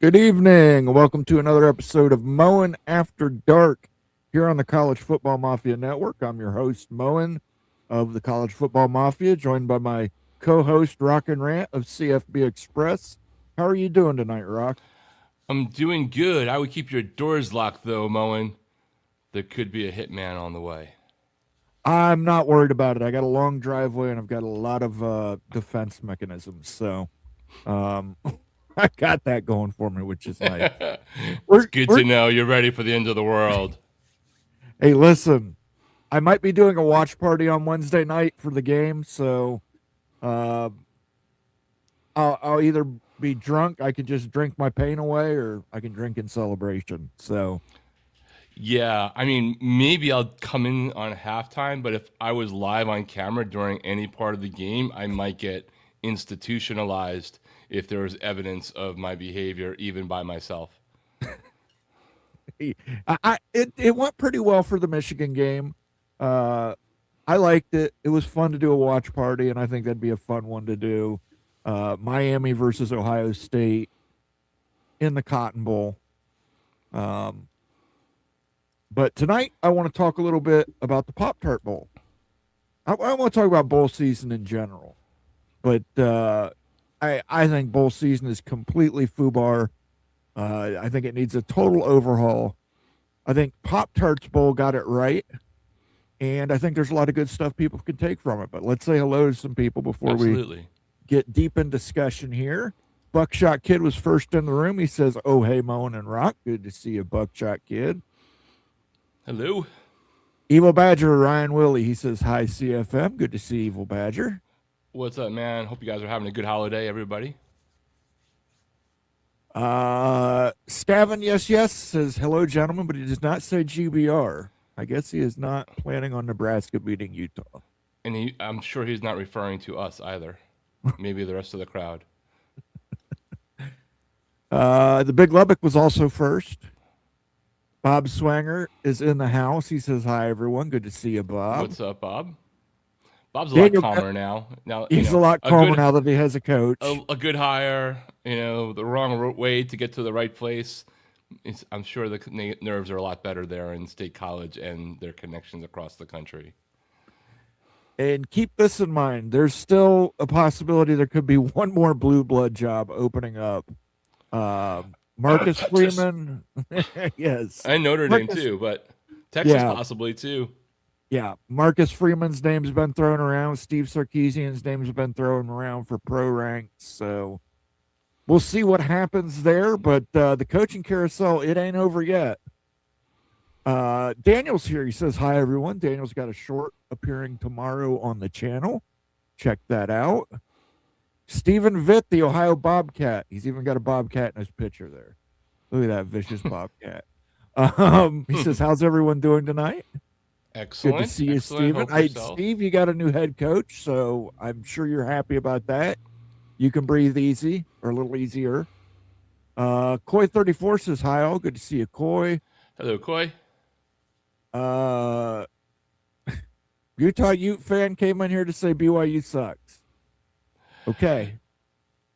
Good evening. Welcome to another episode of Mowing After Dark here on the College Football Mafia Network. I'm your host, Moen of the College Football Mafia, joined by my co-host, Rock and Rant of CFB Express. How are you doing tonight, Rock? I'm doing good. I would keep your doors locked, though, Moen. There could be a hitman on the way. I'm not worried about it. I got a long driveway and I've got a lot of defense mechanisms, so I got that going for me, which is nice. It's good to know you're ready for the end of the world. Hey, listen, I might be doing a watch party on Wednesday night for the game, so uh, I'll either be drunk, I can just drink my pain away, or I can drink in celebration. So, Yeah, I mean, maybe I'll come in on halftime, but if I was live on camera during any part of the game, I might get institutionalized if there was evidence of my behavior, even by myself. it went pretty well for the Michigan game. Uh, I liked it. It was fun to do a watch party, and I think that'd be a fun one to do. Miami versus Ohio State in the Cotton Bowl. Um, but tonight, I want to talk a little bit about the Pop-Tart Bowl. I want to talk about bowl season in general, but I think bowl season is completely foobar. I think it needs a total overhaul. I think Pop-Tarts Bowl got it right, and I think there's a lot of good stuff people can take from it. But let's say hello to some people before we get deep in discussion here. Buckshot Kid was first in the room. He says, "Oh, hey, Moen and Rock. Good to see you, Buckshot Kid." Hello. Evil Badger Ryan Willie. He says, "Hi, CFM. Good to see Evil Badger." What's up, man? Hope you guys are having a good holiday, everybody. Stavin, yes, says, "Hello, gentlemen," but he does not say GBR. I guess he is not planning on Nebraska beating Utah. And I'm sure he's not referring to us either. Maybe the rest of the crowd. The Big Lubbock was also first. Bob Swanger is in the house. He says, "Hi, everyone. Good to see you, Bob." What's up, Bob? Bob's a lot calmer now. He's a lot calmer now that he has a coach. A good hire, the wrong way to get to the right place. I'm sure the nerves are a lot better there in State College and their connections across the country. And keep this in mind. There's still a possibility there could be one more blue blood job opening up. Marcus Freeman. Yes. And Notre Dame too, but Texas possibly too. Yeah, Marcus Freeman's name's been thrown around. Steve Sarkisian's name's been thrown around for pro ranks. So we'll see what happens there. But the coaching carousel, it ain't over yet. Daniel's here. He says, "Hi, everyone." Daniel's got a short appearing tomorrow on the channel. Check that out. Stephen Vitt, the Ohio Bobcat. He's even got a Bobcat in his picture there. Look at that vicious Bobcat. He says, "How's everyone doing tonight?" Excellent. Good to see you, Steven. Steve, you got a new head coach, so I'm sure you're happy about that. You can breathe easy, or a little easier. Coy34 says, "Hi, all. Good to see you, Coy." Hello, Coy. Utah Ute fan came in here to say BYU sucks. Okay.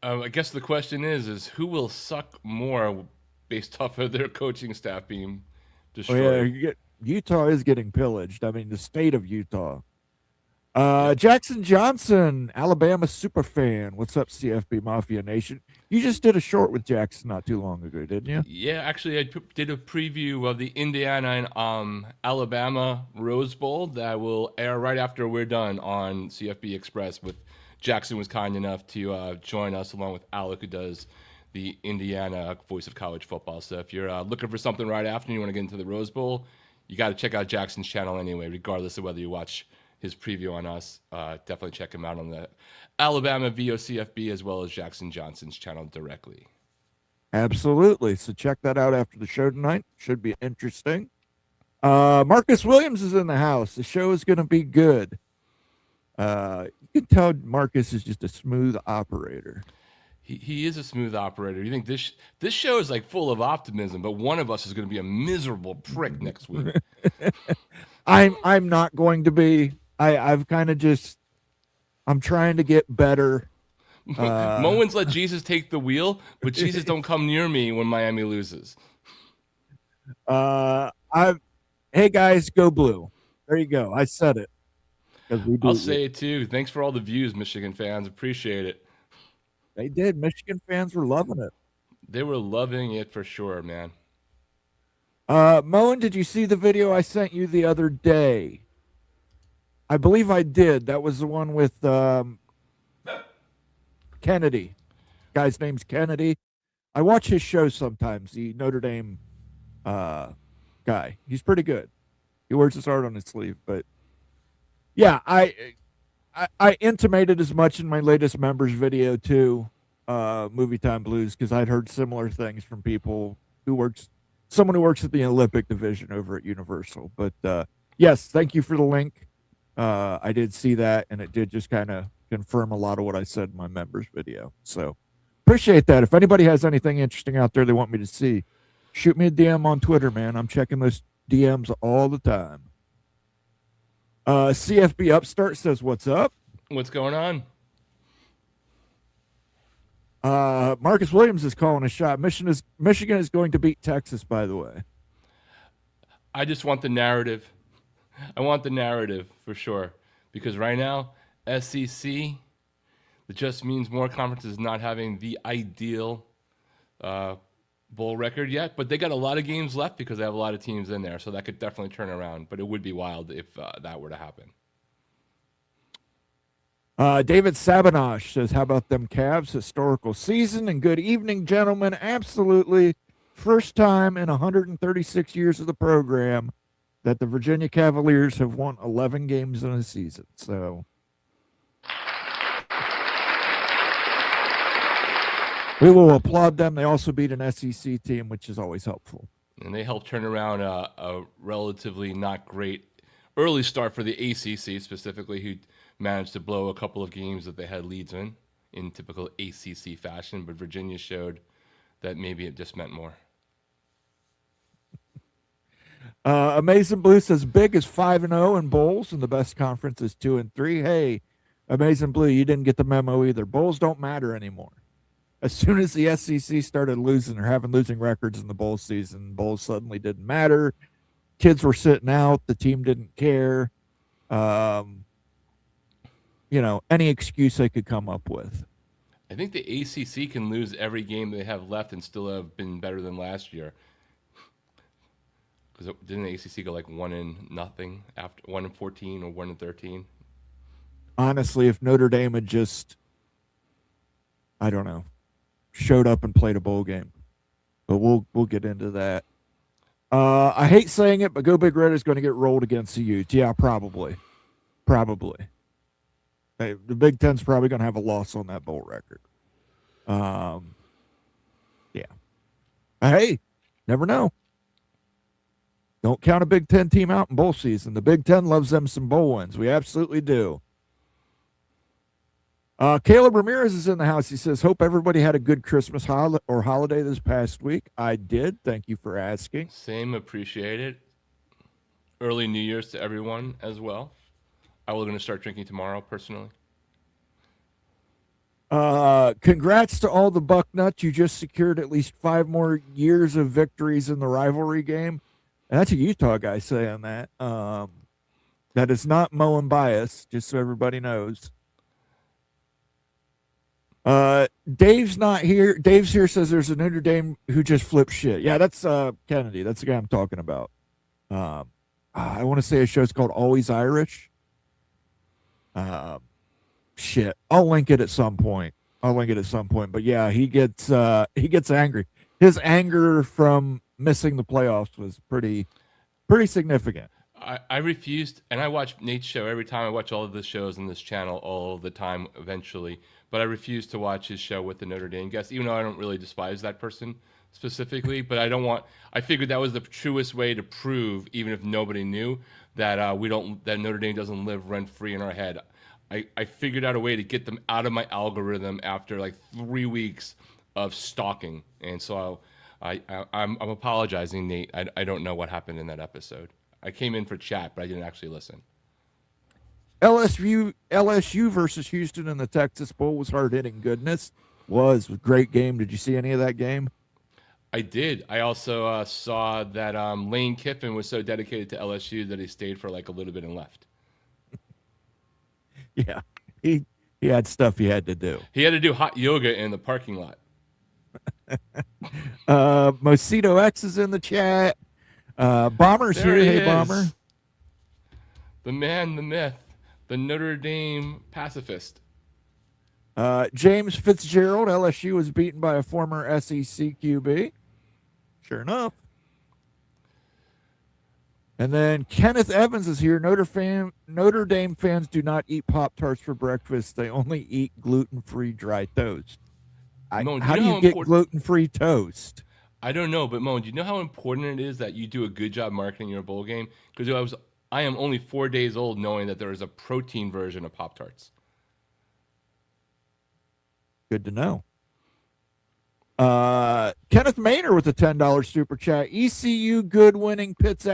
I guess the question is who will suck more based off of their coaching staff being destroyed? Oh, yeah, Utah is getting pillaged. I mean, the state of Utah. Jackson Johnson, Alabama super fan. What's up, CFB Mafia Nation? You just did a short with Jackson not too long ago, didn't you? Yeah, actually, I did a preview of the Indiana and Alabama Rose Bowl that will air right after we're done on CFB Express. With Jackson was kind enough to join us along with Alec, who does the Indiana Voice of College Football. So if you're looking for something right after and you want to get into the Rose Bowl, you got to check out Jackson's channel anyway, regardless of whether you watch his preview on us. Definitely check him out on the Alabama VOCFB as well as Jackson Johnson's channel directly. Absolutely. So check that out after the show tonight. Should be interesting. Marcus Williams is in the house. The show is going to be good. You can tell Marcus is just a smooth operator. He is a smooth operator. You think this show is like full of optimism, but one of us is going to be a miserable prick next week. I'm not going to be. I've kind of just. I'm trying to get better. Moments let Jesus take the wheel, but Jesus don't come near me when Miami loses. Hey guys, go blue. There you go. I said it because we I'll do. say it too. Thanks for all the views, Michigan fans. Appreciate it. They did. Michigan fans were loving it. They were loving it for sure, man. Moen, did you see the video I sent you the other day? I believe I did. That was the one with Kennedy. Guy's name's Kennedy. I watch his show sometimes. The Notre Dame guy. He's pretty good. He wears his heart on his sleeve. But yeah, I intimated as much in my latest members video too, Movie Time Blues, because I'd heard similar things from people someone who works at the Olympic division over at Universal. But yes, thank you for the link. I did see that, and it did just kind of confirm a lot of what I said in my members video. So appreciate that. If anybody has anything interesting out there they want me to see, shoot me a DM on Twitter, man. I'm checking those DMs all the time. CFB Upstart says, what's up? What's going on? Marcus Williams is calling a shot. Michigan is going to beat Texas, by the way. I just want the narrative. I want the narrative for sure. Because right now, SEC, it just means more conferences not having the ideal bowl record yet. But they got a lot of games left because they have a lot of teams in there. So that could definitely turn around. But it would be wild if that were to happen. David Sabinosh says, how about them Cavs? Historical season, and good evening, gentlemen. Absolutely. First time in 136 years of the program that the Virginia Cavaliers have won 11 games in a season. So we will applaud them. They also beat an SEC team, which is always helpful. And they helped turn around a relatively not great early start for the ACC specifically, who managed to blow a couple of games that they had leads in typical ACC fashion. But Virginia showed that maybe it just meant more. Amazing Blue says big is 5-0 in bowls, and the best conference is 2-3. Hey, Amazing Blue, you didn't get the memo either. Bowls don't matter anymore. As soon as the SEC started losing or having losing records in the bowl season, bowls suddenly didn't matter. Kids were sitting out. The team didn't care. Any excuse they could come up with. I think the ACC can lose every game they have left and still have been better than last year. Because didn't the ACC go like 1-0 after 1-14 or 1-13? Honestly, if Notre Dame had just, I don't know, showed up and played a bowl game, but we'll get into that. I hate saying it, but Go Big Red is going to get rolled against the Utes. Yeah, probably. Hey, the Big Ten's probably going to have a loss on that bowl record. Yeah. Hey, never know. Don't count a Big Ten team out in bowl season. The Big Ten loves them some bowl wins. We absolutely do. Caleb Ramirez is in the house. He says, hope everybody had a good Christmas holiday this past week. I did. Thank you for asking. Same, appreciate it. Early New Year's to everyone as well. I was going to start drinking tomorrow, personally. Congrats to all the Bucknuts. You just secured at least 5 more years of victories in the rivalry game. And that's a Utah guy saying that. That is not Moen bias, just so everybody knows. Dave's not here. Dave's here, says there's a Notre Dame who just flipped shit. Yeah, that's Kennedy. That's the guy I'm talking about. I want to say a show's called Always Irish. Shit. I'll link it at some point. But yeah, he gets angry. His anger from missing the playoffs was pretty significant. I refused, and I watch Nate's show every time. I watch all of the shows on this channel all the time eventually, but I refuse to watch his show with the Notre Dame guest, even though I don't really despise that person specifically, but I figured that was the truest way to prove, even if nobody knew, that that Notre Dame doesn't live rent-free in our head. I figured out a way to get them out of my algorithm after like 3 weeks of stalking, and so I'm apologizing, Nate. I don't know what happened in that episode. I came in for chat, but I didn't actually listen. LSU versus Houston in the Texas Bowl was hard hitting goodness. Was a great game. Did you see any of that game? I did. I also saw that Lane Kiffin was so dedicated to LSU that he stayed for like a little bit and left. Yeah, he he had stuff he had to do. He had to do hot yoga in the parking lot. Mosito X is in the chat. Bomber's There here. he Hey, Bomber. is. The man, the myth, the Notre Dame pacifist. James Fitzgerald, LSU was beaten by a former SEC QB. Sure enough. And then Kenneth Evans is here. Notre Dame fans do not eat Pop-Tarts for breakfast. They only eat gluten-free dry toast. Moan, How do you get gluten-free toast? I don't know, but Moan, do you know how important it is that you do a good job marketing your bowl game? Because I am only 4 days old knowing that there is a protein version of Pop-Tarts. Good to know. Kenneth Maynor with a $10 super chat. ECU good beating Pitt's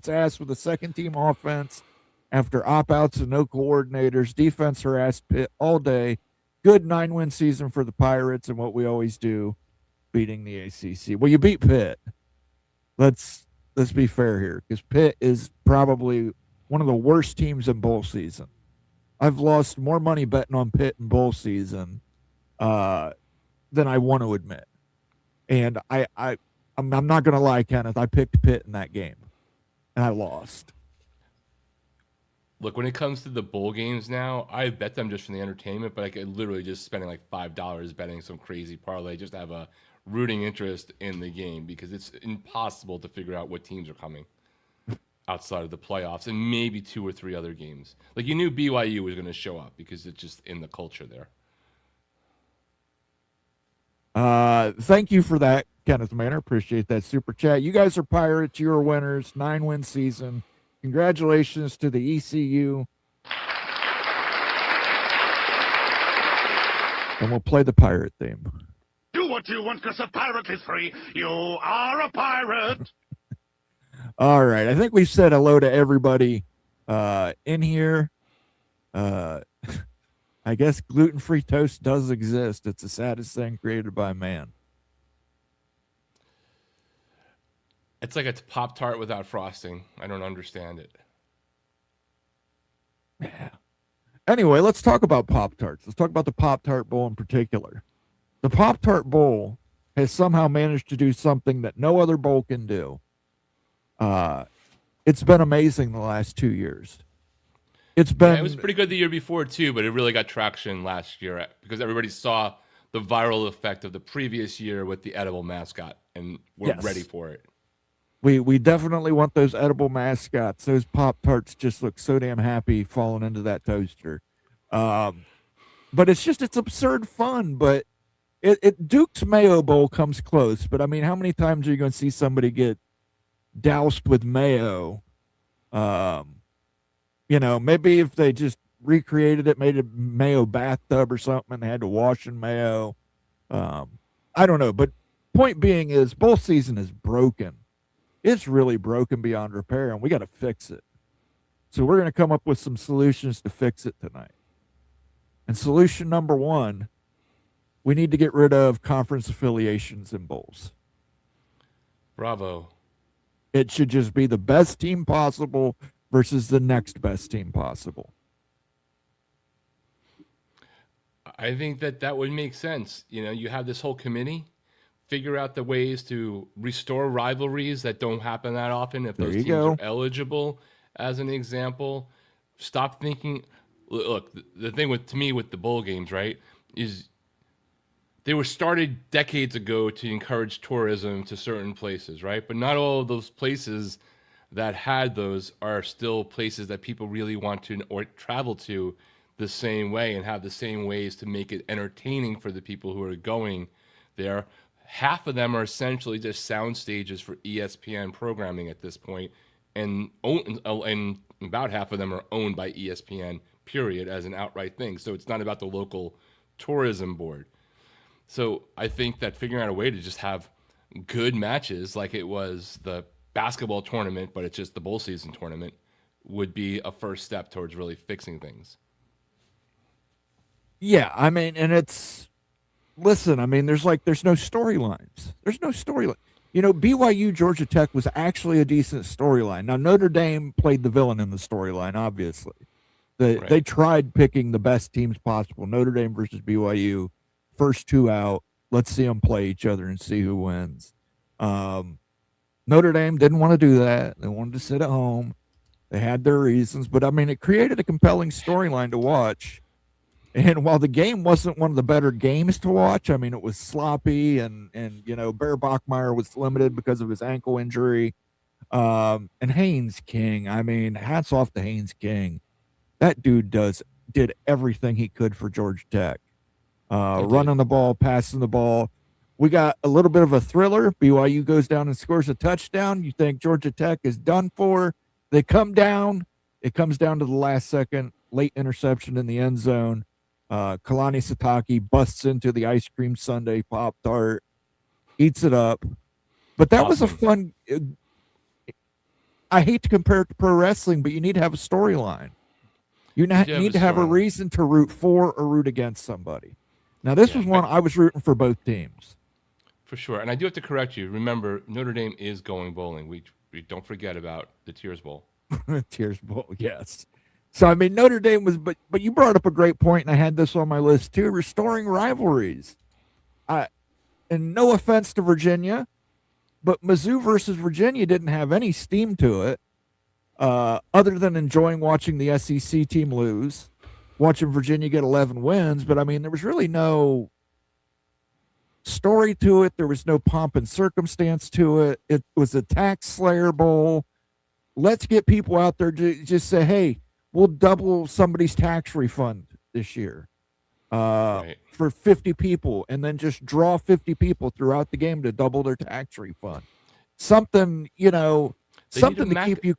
ass with a second team offense after opt-outs and no coordinators. Defense harassed Pitt all day. Good 9-win season for the Pirates and what we always do, beating the ACC. Well, you beat Pitt. Let's be fair here, because Pitt is probably one of the worst teams in bowl season. I've lost more money betting on Pitt in bowl season than I want to admit. And I'm not going to lie, Kenneth. I picked Pitt in that game, and I lost. Look, when it comes to the bowl games now, I bet them just for the entertainment, but I could literally just spending like $5 betting some crazy parlay just to have a rooting interest in the game, because it's impossible to figure out what teams are coming outside of the playoffs and maybe 2 or 3 other games. Like, you knew BYU was going to show up because it's just in the culture there. Thank you for that, Kenneth Manor. Appreciate that super chat. You guys are Pirates. You are winners. 9-win season. Congratulations to the ECU. And we'll play the pirate theme. Do what you want because a pirate is free. You are a pirate. All right. I think we've said hello to everybody in here. I guess gluten-free toast does exist. It's the saddest thing created by man. It's like a Pop-Tart without frosting. I don't understand it. Yeah. Anyway, let's talk about Pop-Tarts. Let's talk about the Pop-Tart Bowl in particular. The Pop-Tart Bowl has somehow managed to do something that no other bowl can do. It's been amazing the last 2 years. It was pretty good the year before too, but it really got traction last year because everybody saw the viral effect of the previous year with the edible mascot, and we're ready for it. We definitely want those edible mascots. Those Pop-Tarts just look so damn happy falling into that toaster. But it's absurd fun. But Duke's Mayo Bowl comes close. But I mean, how many times are you going to see somebody get doused with mayo? Maybe if they just recreated it, made a mayo bathtub or something, and they had to wash in mayo. I don't know. But point being is bowl season is broken. It's really broken beyond repair, and we got to fix it. So we're going to come up with some solutions to fix it tonight. And solution number 1, we need to get rid of conference affiliations in bowls. Bravo. It should just be the best team possible versus the next best team possible. I think that would make sense. You have this whole committee. Figure out the ways to restore rivalries that don't happen that often if those teams are eligible, as an example. Stop thinking. Look, the thing with the bowl games, right, is they were started decades ago to encourage tourism to certain places, right? But not all of those places that had those are still places that people really want to or travel to the same way and have the same ways to make it entertaining for the people who are going there. Half of them are essentially just sound stages for ESPN programming at this point, and about half of them are owned by ESPN, period, as an outright thing. So it's not about the local tourism board. So I think that figuring out a way to just have good matches like it was the basketball tournament, but it's just the bowl season tournament, would be a first step towards really fixing things. Yeah, I mean, and listen, I mean, there's no storylines. There's no storyline. BYU Georgia Tech was actually a decent storyline. Now Notre Dame played the villain in the storyline, obviously. They tried picking the best teams possible. Notre Dame versus BYU, first two out. Let's see them play each other and see who wins. Notre Dame didn't want to do that. They wanted to sit at home. They had their reasons, but I mean, it created a compelling storyline to watch. And while the game wasn't one of the better games to watch, I mean, it was sloppy, and Bear Bachmeier was limited because of his ankle injury. And Haynes King, I mean, hats off to Haynes King. That dude did everything he could for Georgia Tech. Running the ball, passing the ball. We got a little bit of a thriller. BYU goes down and scores a touchdown. You think Georgia Tech is done for. They come down. It comes down to the last second. Late interception in the end zone. Kalani Sitake busts into the ice cream sundae Pop-Tart, eats it up. But that was a fun. I hate to compare it to pro wrestling, but you need to have a storyline. You need to have a reason to root for or root against somebody. Now, this was one I was rooting for both teams. For sure. And I do have to correct you. Remember, Notre Dame is going bowling. We don't forget about the Tears Bowl. Tears Bowl, yes. So, I mean, Notre Dame was, but you brought up a great point, and I had this on my list too, restoring rivalries. And no offense to Virginia, but Mizzou versus Virginia didn't have any steam to it, other than enjoying watching the SEC team lose, watching Virginia get 11 wins. But, I mean, there was really no story to it. There was no pomp and circumstance to it. It was a tax slayer bowl. Let's get people out there to just say, hey, we'll double somebody's tax refund this year for 50 people, and then just draw 50 people throughout the game to double their tax refund. Something, something to keep you.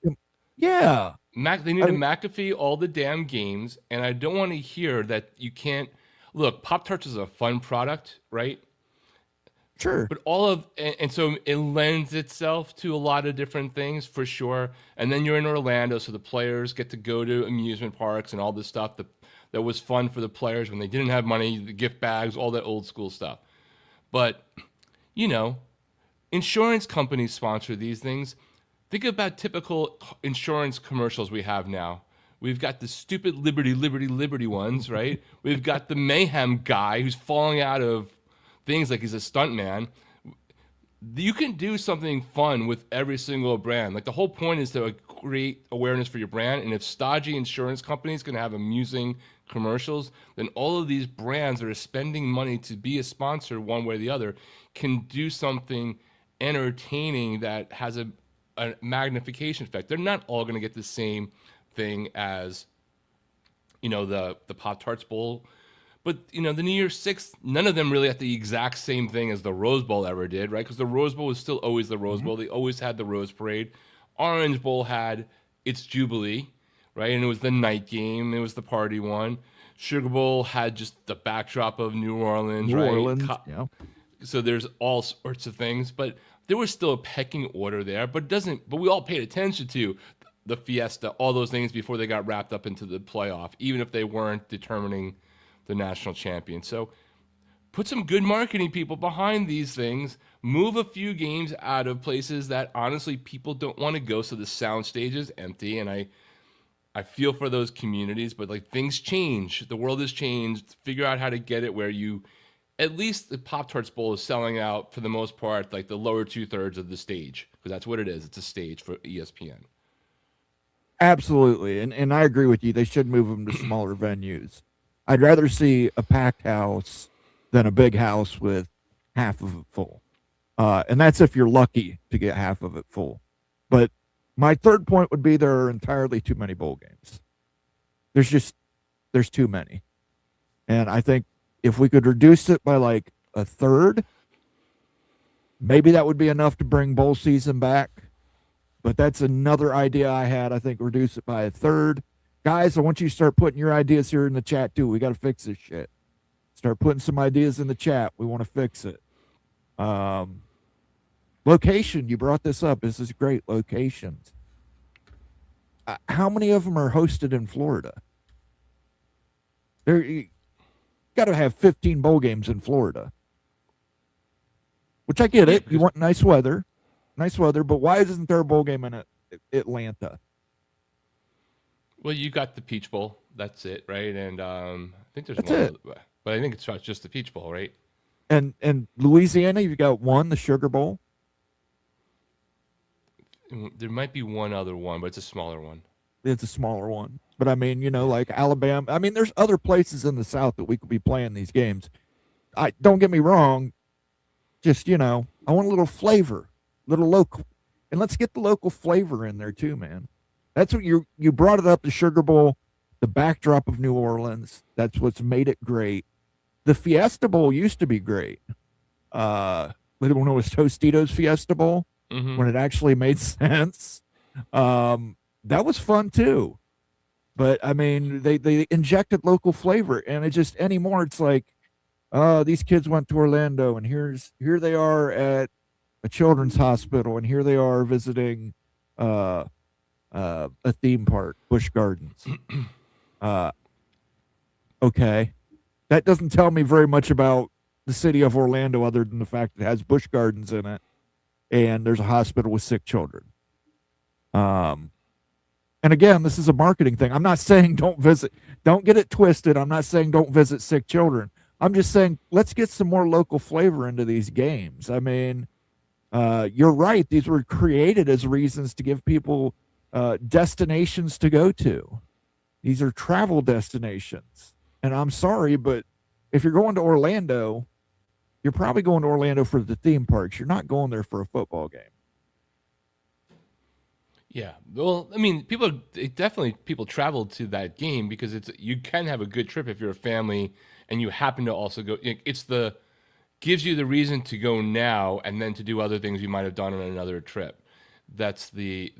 Yeah. They need to McAfee all the damn games, and I don't want to hear that you can't. Look, Pop-Tarts is a fun product, right? Sure. But and so it lends itself to a lot of different things for sure. And then you're in Orlando, so the players get to go to amusement parks and all this stuff that was fun for the players when they didn't have money, the gift bags, all that old school stuff. But, insurance companies sponsor these things. Think about typical insurance commercials we have now. We've got the stupid Liberty ones, right? We've got the mayhem guy who's falling out of things like he's a stuntman. You can do something fun with every single brand. Like, the whole point is to create awareness for your brand. And if stodgy insurance companies can have amusing commercials, then all of these brands that are spending money to be a sponsor one way or the other can do something entertaining that has a magnification effect. They're not all going to get the same thing as, the Pop-Tarts Bowl. But, the New Year's Six, none of them really had the exact same thing as the Rose Bowl ever did, right? Because the Rose Bowl was still always the Rose Bowl. They always had the Rose Parade. Orange Bowl had its Jubilee, right? And it was the night game. It was the party one. Sugar Bowl had just the backdrop of New Orleans, right? Yeah. So there's all sorts of things. But there was still a pecking order there. But we all paid attention to the Fiesta, all those things before they got wrapped up into the playoff, even if they weren't determining the national champion. So put some good marketing people behind these things. Move a few games out of places that honestly people don't want to go, so the sound stage is empty. And I feel for those communities, but like, things change. The world has changed. Figure out how to get it where you, at least the Pop-Tarts Bowl is selling out for the most part, like the lower 2/3 of the stage, because that's what it is. It's a stage for ESPN. Absolutely. And I agree with you. They should move them to smaller venues. I'd rather see a packed house than a big house with half of it full. And that's if you're lucky to get half of it full. But my third point would be there are entirely too many bowl games. There's too many. And I think if we could reduce it by like a third, maybe that would be enough to bring bowl season back. But that's another idea I had. I think reduce it by a third. Guys, I want you to start putting your ideas here in the chat too. We got to fix this shit. Start putting some ideas in the chat. We want to fix it. Location, you brought this up. This is great. Locations. how many of them are hosted in Florida? You got to have 15 bowl games in Florida, which I get it. You want nice weather, but why isn't there a bowl game in Atlanta? Well, you got the Peach Bowl. That's it, right? And I think there's That's one, it. but I think it's just the Peach Bowl, right? And Louisiana, you've got one, the Sugar Bowl. There might be one other one, but it's a smaller one. It's a smaller one. But I mean, like Alabama. I mean, there's other places in the South that we could be playing these games. Don't get me wrong. Just, I want a little flavor, little local. And let's get the local flavor in there too, man. That's what you brought it up, the Sugar Bowl, the backdrop of New Orleans. That's what's made it great. The Fiesta Bowl used to be great. When it was Tostitos Fiesta Bowl, when it actually made sense. That was fun too. But I mean, they injected local flavor, and it just anymore it's like, these kids went to Orlando, and here they are at a children's hospital, and here they are visiting a theme park, Busch Gardens. Okay, that doesn't tell me very much about the city of Orlando, other than the fact it has Busch Gardens in it, and there's a hospital with sick children. And again, this is a marketing thing. I'm not saying don't get it twisted. I'm not saying don't visit sick children. I'm just saying let's get some more local flavor into these games. I mean, you're right. These were created as reasons to give people destinations to go to. These are travel destinations. And I'm sorry, but if you're going to Orlando, you're probably going to Orlando for the theme parks. You're not going there for a football game. Yeah, well, I mean, people travel to that game because you can have a good trip if you're a family and you happen to also go. Gives you the reason to go now and then to do other things you might have done on another trip. That's the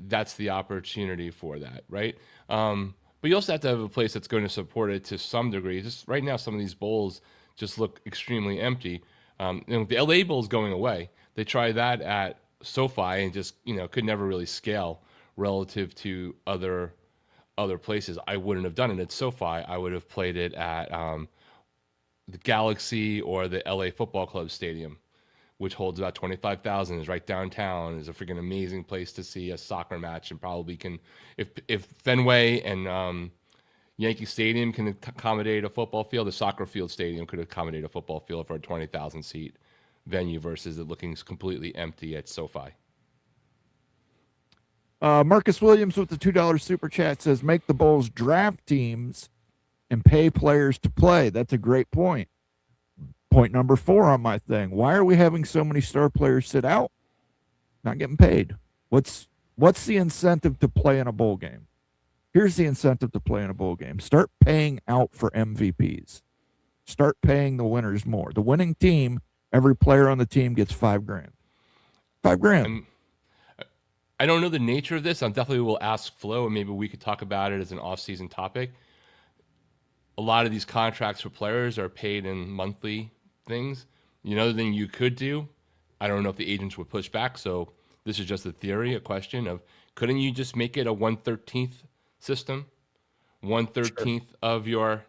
opportunity for that, right? But you also have to have a place that's going to support it to some degree. Just right now, some of these bowls just look extremely empty. The LA Bowl is going away. They tried that at SoFi and just could never really scale relative to other places. I wouldn't have done it at SoFi. I would have played it at the Galaxy or the LA Football Club Stadium, which holds about 25,000, is right downtown, is a freaking amazing place to see a soccer match, and probably can, if Fenway and Yankee Stadium can accommodate a football field, the soccer field stadium could accommodate a football field for a 20,000 seat venue versus it looking completely empty at SoFi. Marcus Williams with the $2 super chat says, make the Bulls draft teams and pay players to play. That's a great point. Point number 4 on my thing. Why are we having so many star players sit out? Not getting paid. What's the incentive to play in a bowl game? Here's the incentive to play in a bowl game. Start paying out for MVPs. Start paying the winners more. The winning team, every player on the team gets $5,000. $5,000. I don't know the nature of this. I definitely will ask Flo, and maybe we could talk about it as an off-season topic. A lot of these contracts for players are paid in monthly things. Another thing you could do, I don't know if the agents would push back, so this is just a theory, a question of, couldn't you just make it a 1/13 system? 1/13 of your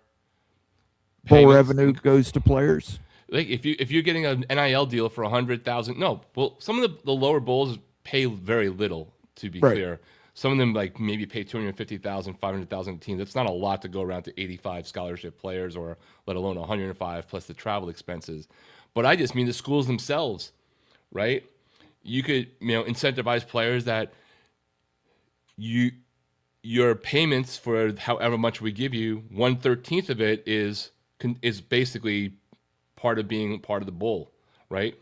bowl revenue goes to players? Like if you're getting an NIL deal for 100,000, no. Well, some of the lower bowls pay very little, to be clear. Some of them like maybe pay 250,000, 500,000 teams. That's not a lot to go around to 85 scholarship players, or let alone 105 plus the travel expenses. But I just mean the schools themselves, right? You could incentivize players that your payments for however much we give you, 1/13 of it is basically part of being part of the bowl, right?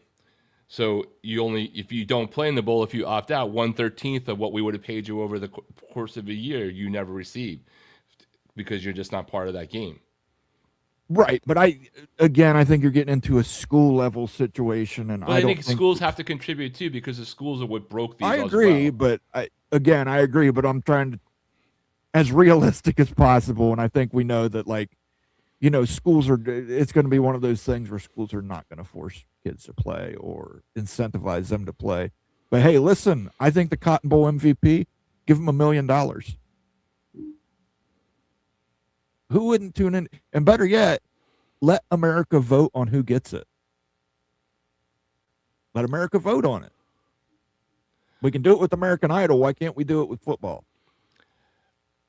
So if you don't play in the bowl, if you opt out, 1/13 of what we would have paid you over the course of a year, you never receive, because you're just not part of that game. Right, but I think you're getting into a school level situation, and I think schools have to contribute too, because the schools are what broke these. I agree, but I agree, but I'm trying to as realistic as possible, and I think we know that schools it's going to be one of those things where schools are not going to force kids to play or incentivize them to play. But hey, listen, I think the Cotton Bowl MVP, give them $1 million. Who wouldn't tune in? And better yet, let America vote on who gets it. Let America vote on it. We can do it with American Idol. Why can't we do it with football?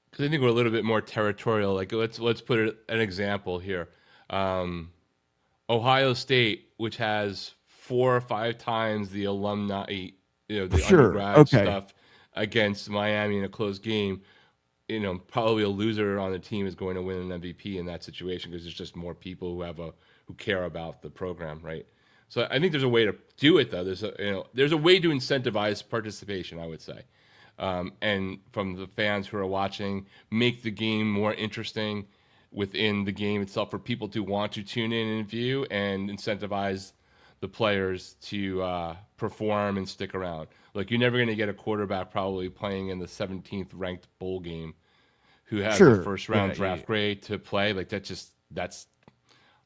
Because I think we're a little bit more territorial. Like let's put an example here. Ohio State, which has 4 or 5 times the alumni, the undergrad stuff against Miami in a close game. Probably a loser on the team is going to win an MVP in that situation because there's just more people who care about the program, right? So I think there's a way to do it though. There's a way to incentivize participation, I would say, and from the fans who are watching, make the game more interesting within the game itself for people to want to tune in and view, and incentivize the players to perform and stick around. Like you're never going to get a quarterback probably playing in the 17th ranked bowl game who has a first round draft grade to play. Like that's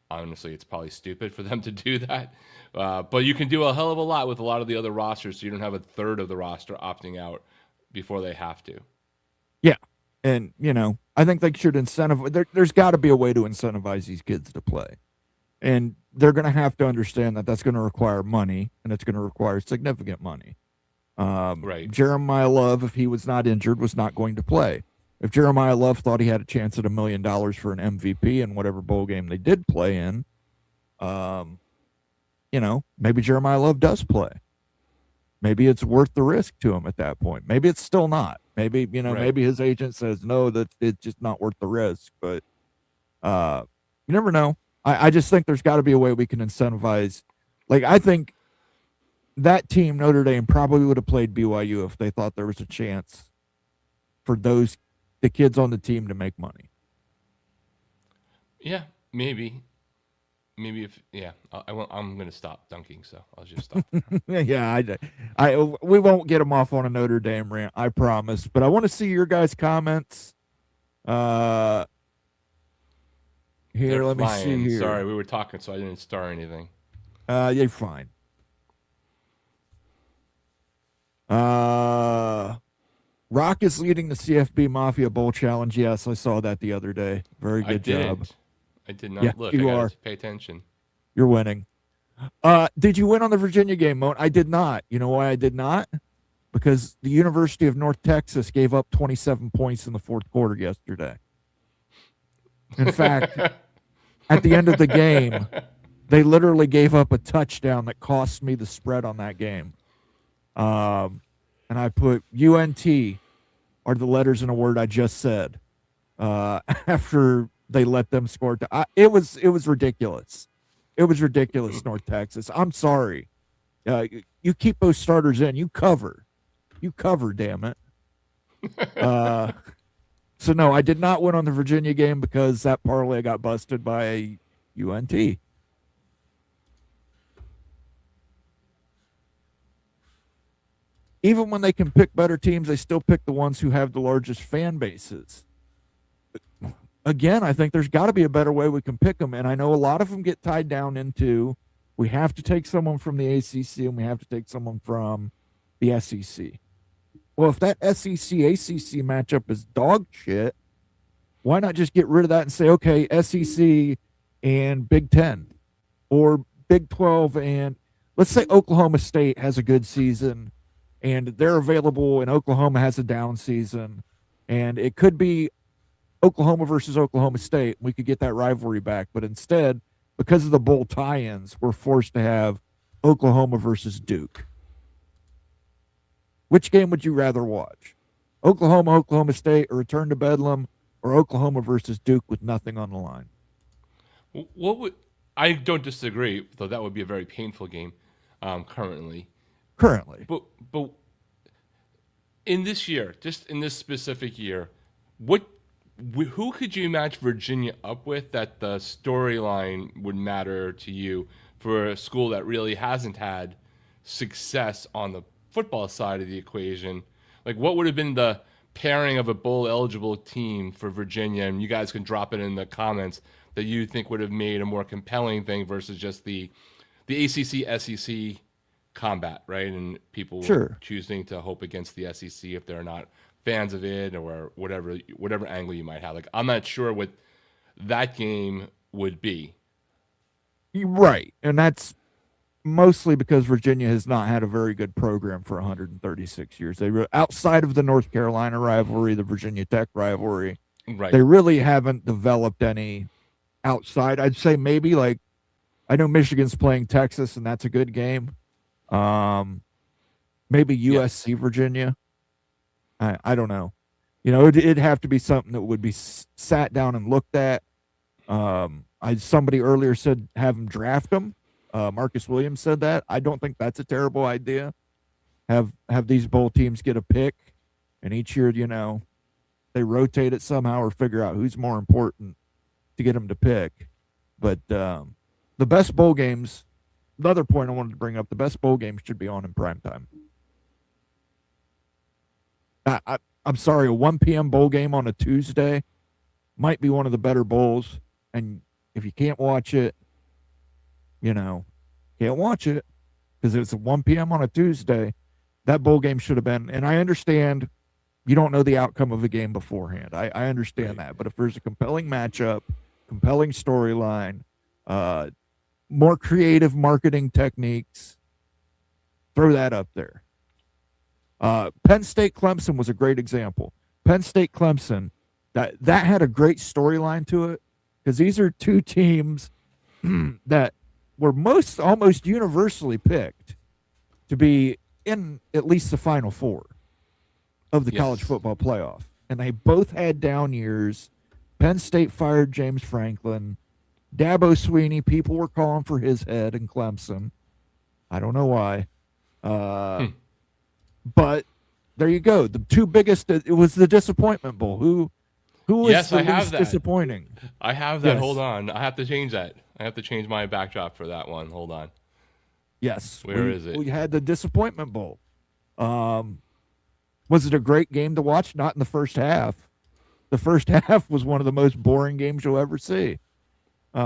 honestly, it's probably stupid for them to do that. But you can do a hell of a lot with a lot of the other rosters, so you don't have a third of the roster opting out before they have to. Yeah. And, I think they should there's got to be a way to incentivize these kids to play. And they're going to have to understand that that's going to require money, and it's going to require significant money. Right. Jeremiah Love, if he was not injured, was not going to play. If Jeremiah Love thought he had a chance at $1 million for an MVP in whatever bowl game they did play in, maybe Jeremiah Love does play. Maybe it's worth the risk to him at that point. Maybe it's still not. Maybe, maybe his agent says, no, that it's just not worth the risk. But you never know. I just think there's got to be a way we can incentivize. Like, I think that team, Notre Dame, probably would have played BYU if they thought there was a chance for the kids on the team to make money. Yeah, maybe I'm going to stop dunking, so I'll just stop there. Yeah, we won't get them off on a Notre Dame rant, I promise. But I want to see your guys' comments. Here, They're let flying. me see here. Sorry, we were talking, so I didn't star anything. You're fine. Rock is leading the CFB Mafia Bowl Challenge. Yes, I saw that the other day. Very good job. I did not look. You I are. gotta pay attention. You're winning. Did you win on the Virginia game, Moan? I did not. You know why I did not? Because the University of North Texas gave up 27 points in the fourth quarter yesterday. In fact, at the end of the game, they literally gave up a touchdown that cost me the spread on that game. And I put UNT are the letters in a word I just said after they let them score. It was ridiculous. It was ridiculous, North Texas. I'm sorry. You keep those starters in. You cover. Damn it. So, no, I did not win on the Virginia game because that parlay got busted by UNT. Even when they can pick better teams, they still pick the ones who have the largest fan bases. Again, I think there's got to be a better way we can pick them. And I know a lot of them get tied down into we have to take someone from the ACC and we have to take someone from the SEC. Well, if that SEC-ACC matchup is dog shit, why not just get rid of that and say, okay, SEC and Big Ten or Big 12, and let's say Oklahoma State has a good season and they're available and Oklahoma has a down season, and it could be Oklahoma versus Oklahoma State. We could get that rivalry back, but instead, because of the bowl tie-ins, we're forced to have Oklahoma versus Duke. Which game would you rather watch? Oklahoma State, or Return to Bedlam, or Oklahoma versus Duke with nothing on the line? I don't disagree, though that would be a very painful game currently. But in this year, just in this specific year, who could you match Virginia up with that the storyline would matter to you for a school that really hasn't had success on the football side of the equation? Like, what would have been the pairing of a bowl eligible team for Virginia? And you guys can drop it in the comments that you think would have made a more compelling thing versus just the ACC SEC combat, right? And people choosing to hope against the SEC if they're not fans of it or whatever angle you might have. Like, I'm not sure what that game would be. Right. And that's mostly because Virginia has not had a very good program for 136 years. Outside of the North Carolina rivalry, the Virginia Tech rivalry, Right. they really haven't developed any outside. I'd say maybe like I know Michigan's playing Texas, and that's a good game. Maybe USC, Yes. Virginia. I don't know. You know, it'd have to be something that would be sat down and looked at. Somebody earlier said have them draft them. Marcus Williams said that. I don't think that's a terrible idea. Have these bowl teams get a pick, and each year, you know, they rotate it somehow or figure out who's more important to get them to pick. But the best bowl games. Another point I wanted to bring up: the best bowl games should be on in prime time. I'm sorry, a 1 p.m. bowl game on a Tuesday might be one of the better bowls. And if you can't watch it, you know, can't watch it because it's 1 p.m. on a Tuesday. That bowl game should have been, and I understand you don't know the outcome of a game beforehand. I understand that. But if there's a compelling matchup, compelling storyline, more creative marketing techniques, throw that up there. Penn State Clemson was a great example. Penn State Clemson, that had a great storyline to it because these are two teams that were almost universally picked to be in at least the Final Four of the college football playoff. And they both had down years. Penn State fired James Franklin. Dabo Swinney, people were calling for his head in Clemson. I don't know why. But there you go. The two biggest, it was the disappointment bowl. Who was the least disappointing? I have that. Yes. Hold on. I have to change that. I have to change my backdrop for that one. Hold on. Yes. Where is it? We had the disappointment bowl. Was it a great game to watch? Not in the first half. The first half was one of the most boring games you'll ever see. Wait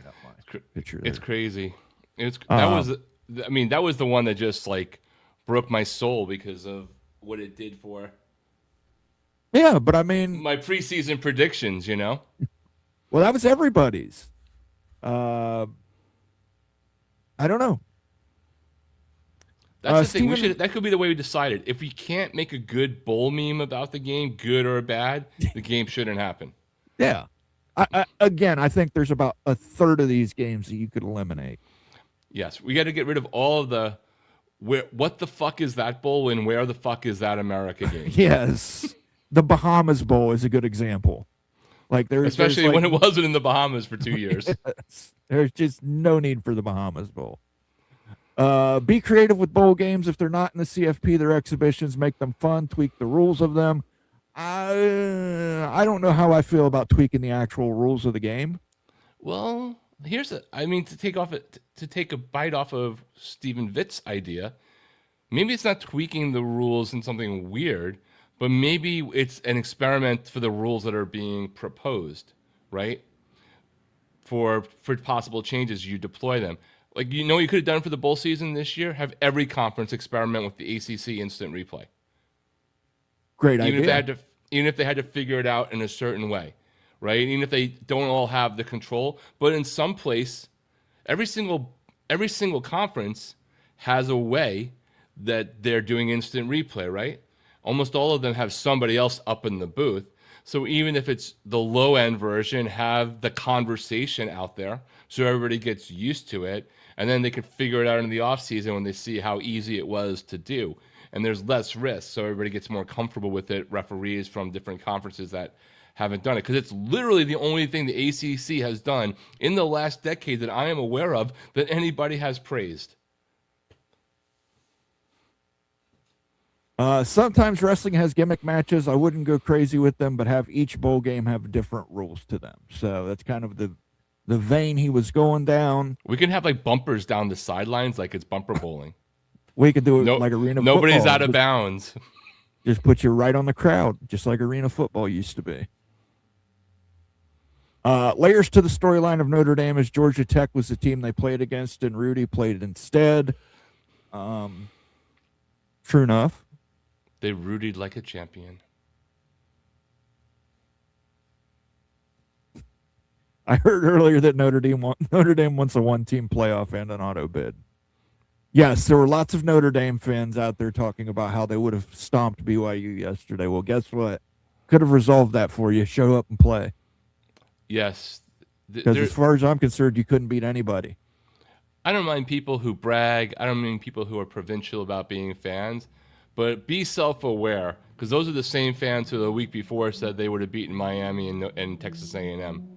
up my picture there. It's crazy. That was the one that just like broke my soul because of what it did for. Yeah, but I mean, my preseason predictions, you know. Well, that was everybody's. I don't know. That's the thing. That could be the way we decided. If we can't make a good bowl meme about the game, good or bad, the game shouldn't happen. Yeah. I think there's about a third of these games that you could eliminate. Yes, we got to get rid of all of the what the fuck is that bowl and where the fuck is that America game? Yes. The Bahamas Bowl is a good example. Like especially when it wasn't in the Bahamas for 2 years. Yes. There's just no need for the Bahamas Bowl. Be creative with bowl games. If they're not in the CFP, they're exhibitions. Make them fun. Tweak the rules of them. I don't know how I feel about tweaking the actual rules of the game. Well, to take a bite off of Stephen Vitt's idea, maybe it's not tweaking the rules in something weird, but maybe it's an experiment for the rules that are being proposed, right? For possible changes, you deploy them. Like, you know what you could have done for the bowl season this year? Have every conference experiment with the ACC instant replay. Great idea. Even if they had to figure it out in a certain way, right? Even if they don't all have the control, but in some place, every single conference has a way that they're doing instant replay, right? Almost all of them have somebody else up in the booth. So even if it's the low end version, have the conversation out there so everybody gets used to it, and then they can figure it out in the off season when they see how easy it was to do. And there's less risk, so everybody gets more comfortable with it. Referees from different conferences that haven't done it, because it's literally the only thing the ACC has done in the last decade that I am aware of that anybody has praised. Sometimes wrestling has gimmick matches. I wouldn't go crazy with them, but have each bowl game have different rules to them. So that's kind of the vein he was going down. We can have like bumpers down the sidelines, like it's bumper bowling. We could do it like arena football. Nobody's out of bounds. Just put you right on the crowd, just like arena football used to be. Layers to the storyline of Notre Dame as Georgia Tech was the team they played against, and Rudy played instead. True enough. They Rudied like a champion. I heard earlier that Notre Dame wants a one-team playoff and an auto bid. Yes, there were lots of Notre Dame fans out there talking about how they would have stomped BYU yesterday. Well, guess what? Could have resolved that for you. Show up and play. Yes. Because as far as I'm concerned, you couldn't beat anybody. I don't mind people who brag. I don't mean people who are provincial about being fans, but be self-aware, because those are the same fans who the week before said they would have beaten Miami and Texas A&M.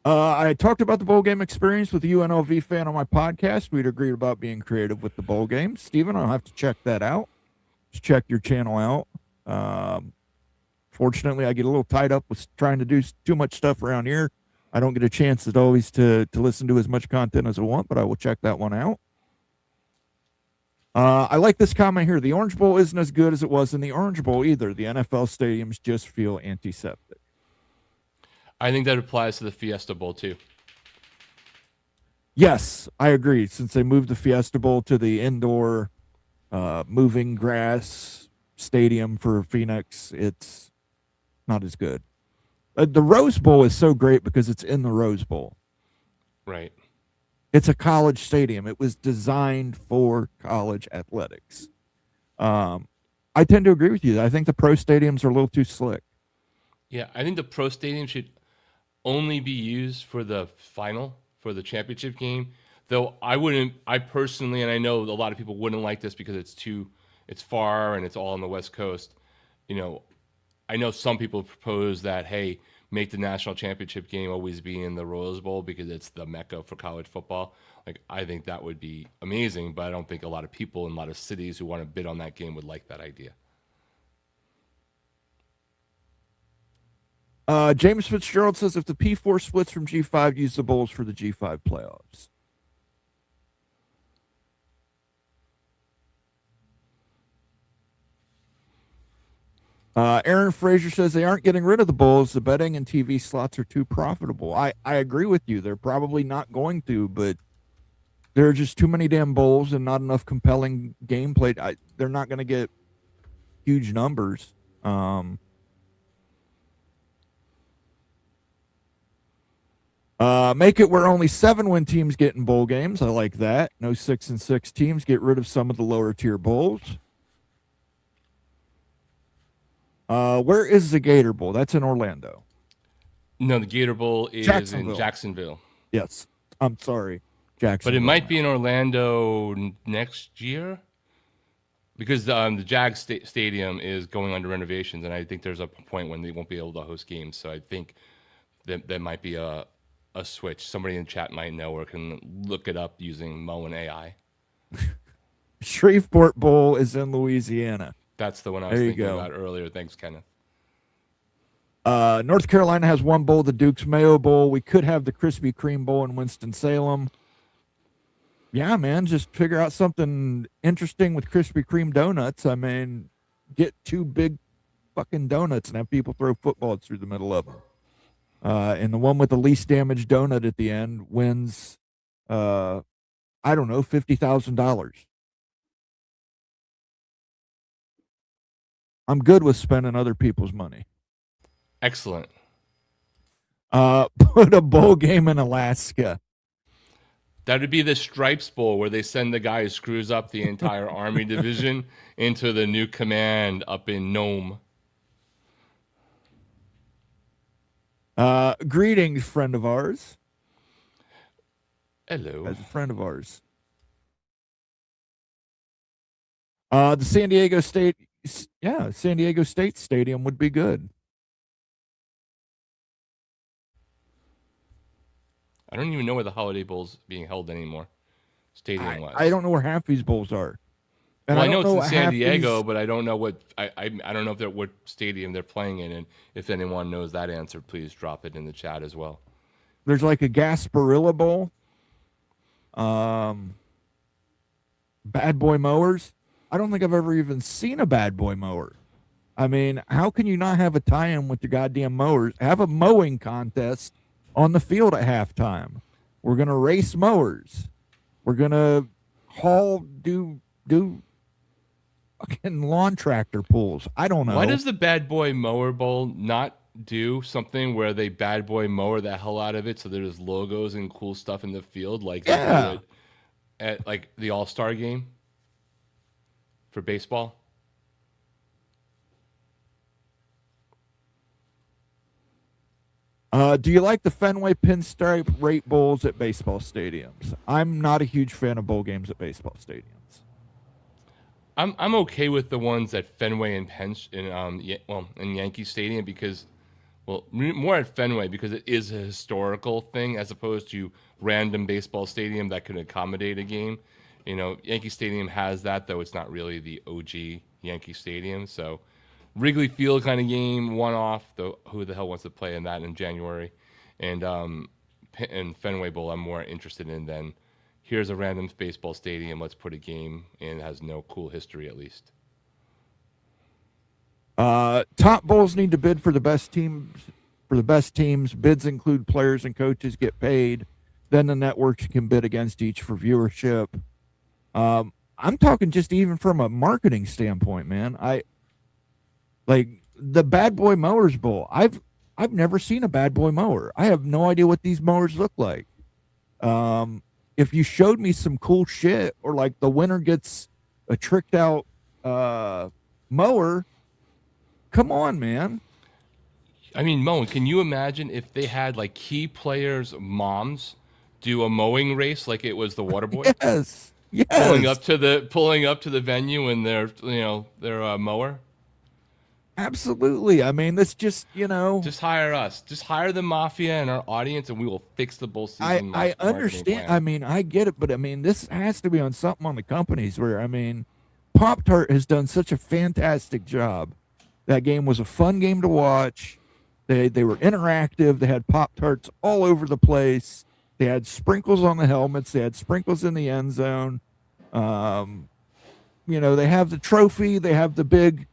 I talked about the bowl game experience with the UNLV fan on my podcast. We'd agreed about being creative with the bowl game. Steven, I'll have to check that out. Just check your channel out. Fortunately, I get a little tied up with trying to do too much stuff around here. I don't get a chance as always to listen to as much content as I want, but I will check that one out. I like this comment here. The Orange Bowl isn't as good as it was in the Orange Bowl either. The NFL stadiums just feel antiseptic. I think that applies to the Fiesta Bowl too. Yes, I agree. Since they moved the Fiesta Bowl to the indoor moving grass stadium for Phoenix, it's not as good. The Rose Bowl is so great because it's in the Rose Bowl. Right. It's a college stadium. It was designed for college athletics. I tend to agree with you. I think the pro stadiums are a little too slick. Yeah, I think the pro stadium should only be used for the final, for the championship game. Though I personally, and I know a lot of people wouldn't like this because it's far and it's all on the West Coast. You know, I know some people propose that, hey, make the national championship game always be in the Rose Bowl because it's the mecca for college football. Like, I think that would be amazing, but I don't think a lot of people in a lot of cities who want to bid on that game would like that idea. James Fitzgerald says if the P4 splits from G5, use the bowls for the G5 playoffs. Aaron Frazier says they aren't getting rid of the bowls. The betting and TV slots are too profitable. I agree with you. They're probably not going to, but there are just too many damn bowls and not enough compelling gameplay. They're not going to get huge numbers. Make it where only 7-win teams get in bowl games. I like that. No 6-6 teams. Get rid of some of the lower tier bowls. Where is the Gator Bowl? That's in Orlando. No, the Gator Bowl is in Jacksonville. Yes. I'm sorry, Jacksonville. But it might be in Orlando next year because the Jag Stadium is going under renovations, and I think there's a point when they won't be able to host games. So I think that might be a switch. Somebody in the chat might know or can look it up using Mo and AI. Shreveport Bowl is in Louisiana. That's the one I was thinking about earlier. Thanks, Kenneth. North Carolina has one bowl, the Duke's Mayo Bowl. We could have the Krispy Kreme Bowl in Winston-Salem. Yeah, man, just figure out something interesting with Krispy Kreme donuts. I mean, get 2 big fucking donuts and have people throw footballs through the middle of them. And the one with the least damaged donut at the end wins, I don't know, $50,000. I'm good with spending other people's money. Excellent. Put a bowl game in Alaska. That would be the Stripes Bowl where they send the guy who screws up the entire Army division into the new command up in Nome. Greetings, friend of ours. Hello. As a friend of ours. The San Diego State Stadium would be good. I don't even know where the Holiday Bowl's being held anymore, stadium-wise. I don't know where half these bowls are. And well, I know it's in San Diego, but I don't know what I don't know if they're what stadium they're playing in, and if anyone knows that answer, please drop it in the chat as well. There's like a Gasparilla Bowl. Bad Boy Mowers. I don't think I've ever even seen a Bad Boy Mower. I mean, how can you not have a tie-in with your goddamn mowers? Have a mowing contest on the field at halftime. We're gonna race mowers. We're gonna do fucking lawn tractor pulls. I don't know. Why does the Bad Boy Mower Bowl not do something where they bad boy mower the hell out of it, so there's logos and cool stuff in the field, like they do Yeah. it at like the All-Star game for baseball? Do you like the Fenway pinstripe rate bowls at baseball stadiums? I'm not a huge fan of bowl games at baseball stadiums. I'm okay with the ones at Fenway and in Yankee Stadium because, well, more at Fenway because it is a historical thing as opposed to random baseball stadium that could accommodate a game. Yankee Stadium has that, though it's not really the OG Yankee Stadium. So Wrigley Field kind of game, one off. Though who the hell wants to play in that in January? And Fenway Bowl, I'm more interested in than here's a random baseball stadium. Let's put a game in. It has no cool history at least. Top bowls need to bid for the best teams. For the best teams, bids include players and coaches get paid. Then the networks can bid against each for viewership. I'm talking just even from a marketing standpoint, man. I like the Bad Boy Mowers Bowl. I've never seen a Bad Boy mower. I have no idea what these mowers look like. If you showed me some cool shit, or like the winner gets a tricked out mower, come on, man. I mean, mowing. Can you imagine if they had like key players' moms do a mowing race like it was the water boy? Yes. Yes. Pulling up to the venue in their mower. Absolutely. I mean, that's just, Just hire us. Just hire the mafia and our audience, and we will fix the bull season. I understand. I mean, I get it, but I mean, this has to be on something on the companies where, I mean, Pop-Tart has done such a fantastic job. That game was a fun game to watch. They were interactive. They had Pop-Tarts all over the place. They had sprinkles on the helmets. They had sprinkles in the end zone. They have the trophy. They have the big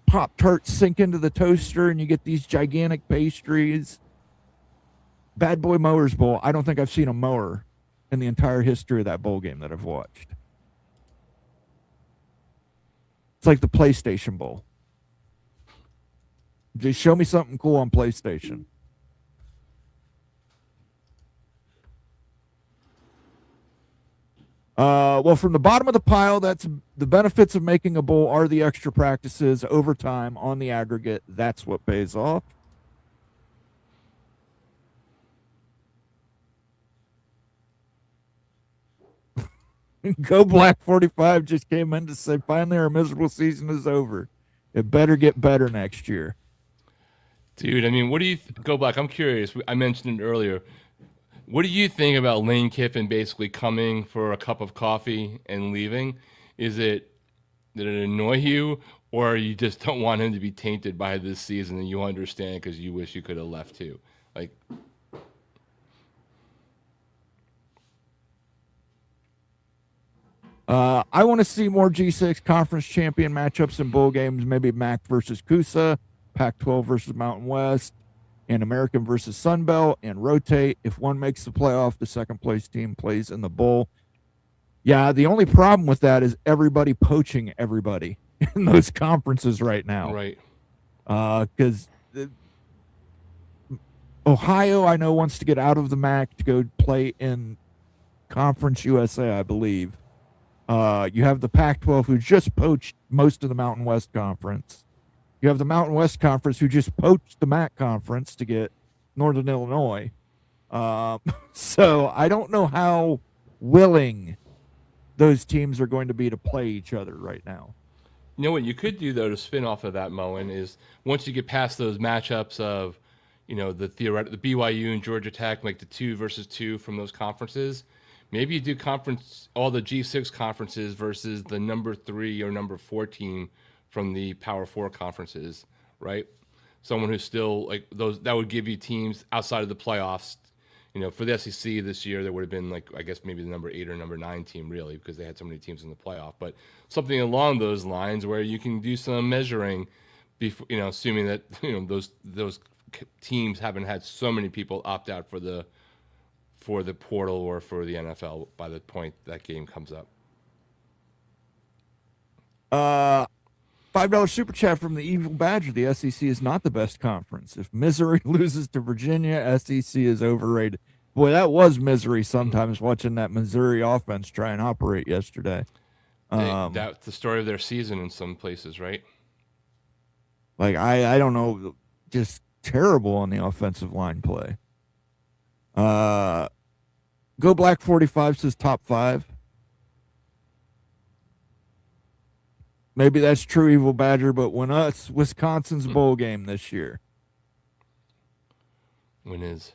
Pop-Tarts sink into the toaster and you get these gigantic pastries. Bad Boy Mowers Bowl, I don't think I've seen a mower in the entire history of that bowl game that I've watched. It's like the PlayStation Bowl. Just show me something cool on PlayStation. Well, from the bottom of the pile, that's the benefits of making a bowl are the extra practices over time on the aggregate. That's what pays off. Go Black 45 just came in to say, finally, our miserable season is over. It better get better next year. Dude, I mean, what do you Go Black? I'm curious. I mentioned it earlier. What do you think about Lane Kiffin basically coming for a cup of coffee and leaving? Did it annoy you, or you just don't want him to be tainted by this season and you understand because you wish you could have left too? Like, I want to see more G6 conference champion matchups in bowl games, maybe MAC versus CUSA, Pac-12 versus Mountain West, and American versus Sun Belt, and rotate. If one makes the playoff, the second place team plays in the bowl. Yeah, the only problem with that is everybody poaching everybody in those conferences right now. right. Because Ohio, I know, wants to get out of the MAC to go play in Conference USA, I believe. You have the Pac-12 who just poached most of the Mountain West Conference. You have the Mountain West Conference who just poached the MAC Conference to get Northern Illinois. So I don't know how willing those teams are going to be to play each other right now. You know what you could do though to spin off of that, Moen, is once you get past those matchups of, the BYU and Georgia Tech, like the 2 versus 2 from those conferences. Maybe you do all the G6 conferences versus the number 3 or number 4 team from the Power 4 conferences, right? Someone who's still like those, that would give you teams outside of the playoffs. For the SEC this year, there would have been like, I guess maybe the number 8 or number 9 team really, because they had so many teams in the playoff. But something along those lines where you can do some measuring, before, assuming that those teams haven't had so many people opt out for the portal or for the NFL by the point that game comes up. $5 super chat from the Evil Badger. The SEC is not the best conference. If Missouri loses to Virginia, SEC is overrated. Boy, that was misery sometimes watching that Missouri offense try and operate yesterday. That's the story of their season in some places, right? Like, I don't know, just terrible on the offensive line play. Go Black 45 says top 5. Maybe that's true, Evil Badger, but when Wisconsin's bowl game this year. When is?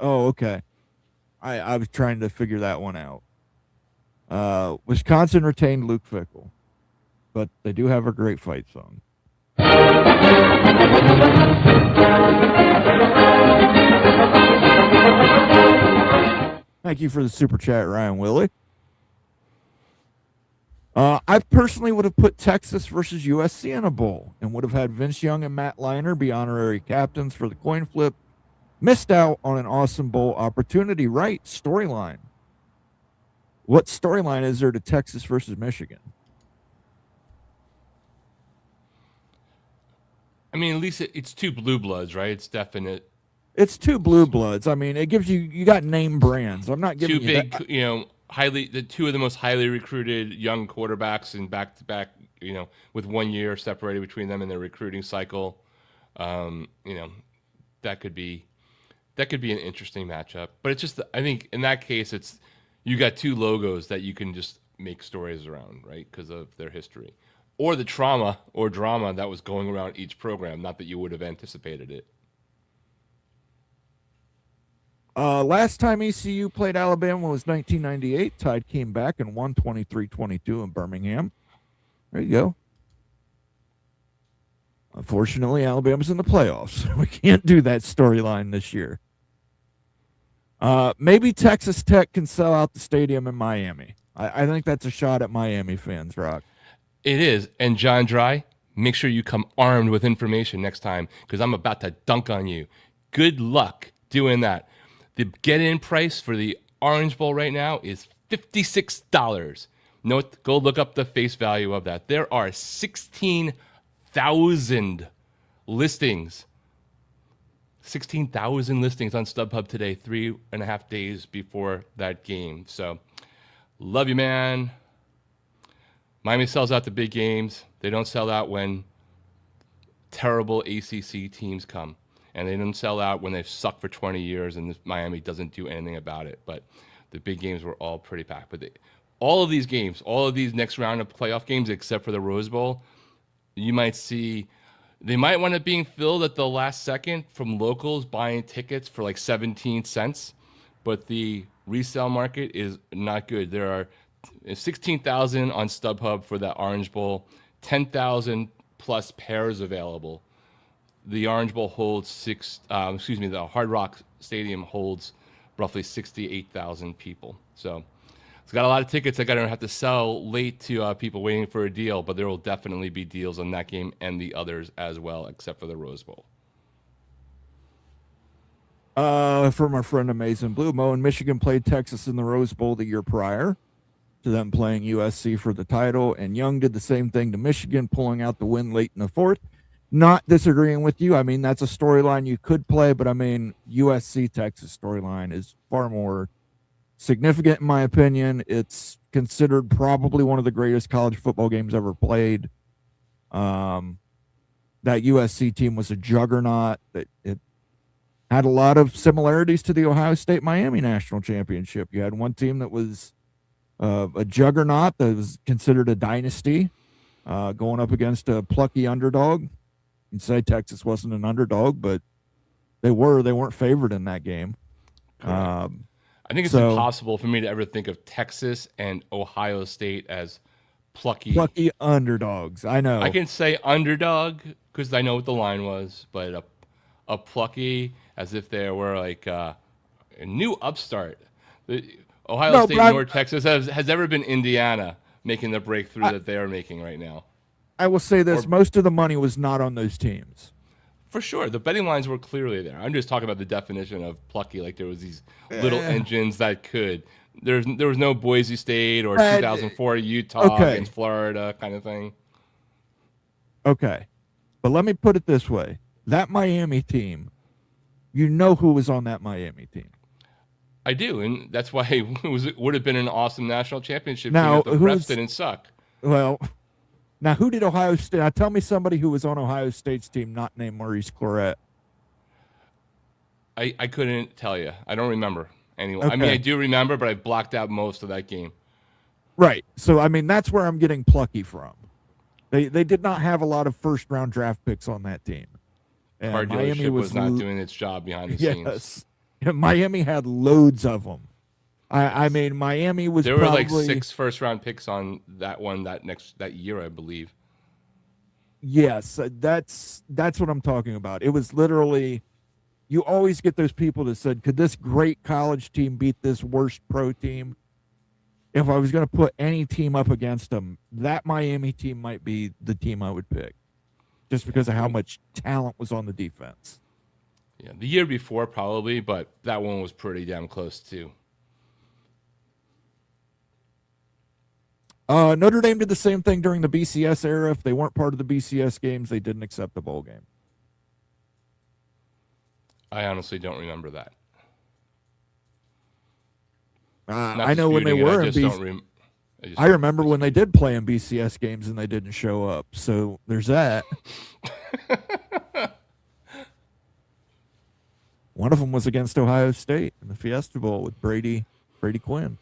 Oh, okay. I was trying to figure that one out. Wisconsin retained Luke Fickell, but they do have a great fight song. Thank you for the super chat, Ryan Willie. I personally would have put Texas versus USC in a bowl and would have had Vince Young and Matt Leinart be honorary captains for the coin flip. Missed out on an awesome bowl opportunity. Right, storyline. What storyline is there to Texas versus Michigan? I mean, at least it's two blue bloods, right? It's definite. It's two blue bloods. I mean, it gives you got name brands. I'm not giving two you big, that. the two of the most highly recruited young quarterbacks in back-to-back, with 1 year separated between them in their recruiting cycle. That could be an interesting matchup. But it's just, I think in that case, you got two logos that you can just make stories around, right? Because of their history. Or the trauma or drama that was going around each program, not that you would have anticipated it. Last time ECU played Alabama was 1998. Tide came back and won 23-22 in Birmingham. There you go. Unfortunately, Alabama's in the playoffs. We can't do that storyline this year. Maybe Texas Tech can sell out the stadium in Miami. I think that's a shot at Miami fans, Rock. It is. And John Dry, make sure you come armed with information next time because I'm about to dunk on you. Good luck doing that. The get-in price for the Orange Bowl right now is $56. Note, go look up the face value of that. There are 16,000 listings. 16,000 listings on StubHub today, 3.5 days before that game. So, love you, man. Miami sells out the big games. They don't sell out when terrible ACC teams come. And they don't sell out when they've sucked for 20 years and Miami doesn't do anything about it. But the big games were all pretty packed. But all of these games, all of these next round of playoff games, except for the Rose Bowl, you might see they might wind up being filled at the last second from locals buying tickets for like 17 cents. But the resale market is not good. There are 16,000 on StubHub for that Orange Bowl, 10,000 plus pairs available. The Orange Bowl holds the Hard Rock Stadium holds roughly 68,000 people. So it's got a lot of tickets that going to have to sell late to people waiting for a deal, but there will definitely be deals on that game and the others as well, except for the Rose Bowl. From our friend Amazing Blue, Mo and Michigan played Texas in the Rose Bowl the year prior to them playing USC for the title, and Young did the same thing to Michigan, pulling out the win late in the fourth. Not disagreeing with you. I mean, that's a storyline you could play, but I mean, USC-Texas storyline is far more significant in my opinion. It's considered probably one of the greatest college football games ever played. That USC team was a juggernaut. It had a lot of similarities to the Ohio State-Miami national championship. You had one team that was a juggernaut that was considered a dynasty, going up against a plucky underdog. You can say Texas wasn't an underdog, but they weren't favored in that game. I think it's impossible for me to ever think of Texas and Ohio State as plucky underdogs. I know. I can say underdog because I know what the line was, but a plucky as if they were like a new upstart. Ohio State and North Texas has ever been Indiana making the breakthrough that they are making right now. I will say this, most of the money was not on those teams. For sure. The betting lines were clearly there. I'm just talking about the definition of plucky, like there was these little engines that could. There was no Boise State or 2004 Utah against Florida kind of thing. Okay. But let me put it this way. That Miami team, you know who was on that Miami team. I do, and that's why it would have been an awesome national championship Now, team if the refs didn't suck. Well, now who did Ohio State? Now tell me somebody who was on Ohio State's team not named Maurice Claret. I couldn't tell you. I don't remember anyway. Okay. I mean, I do remember, but I blocked out most of that game. Right. So, I mean, that's where I'm getting plucky from. They did not have a lot of first-round draft picks on that team. And Our Miami dealership was not doing its job behind the scenes. Yes. Miami had loads of them. I mean, Miami was There probably... were like 6 first-round picks on that one that year, I believe. Yes, that's what I'm talking about. It was literally... You always get those people that said, could this great college team beat this worst pro team? If I was going to put any team up against them, that Miami team might be the team I would pick, just because of how much talent was on the defense. Yeah, the year before probably, but that one was pretty damn close too. Notre Dame did the same thing during the BCS era. If they weren't part of the BCS games, they didn't accept the bowl game. I honestly don't remember that. I know when they were in BCS. I remember when they did play in BCS games and they didn't show up. So there's that. One of them was against Ohio State in the Fiesta Bowl with Brady Quinn.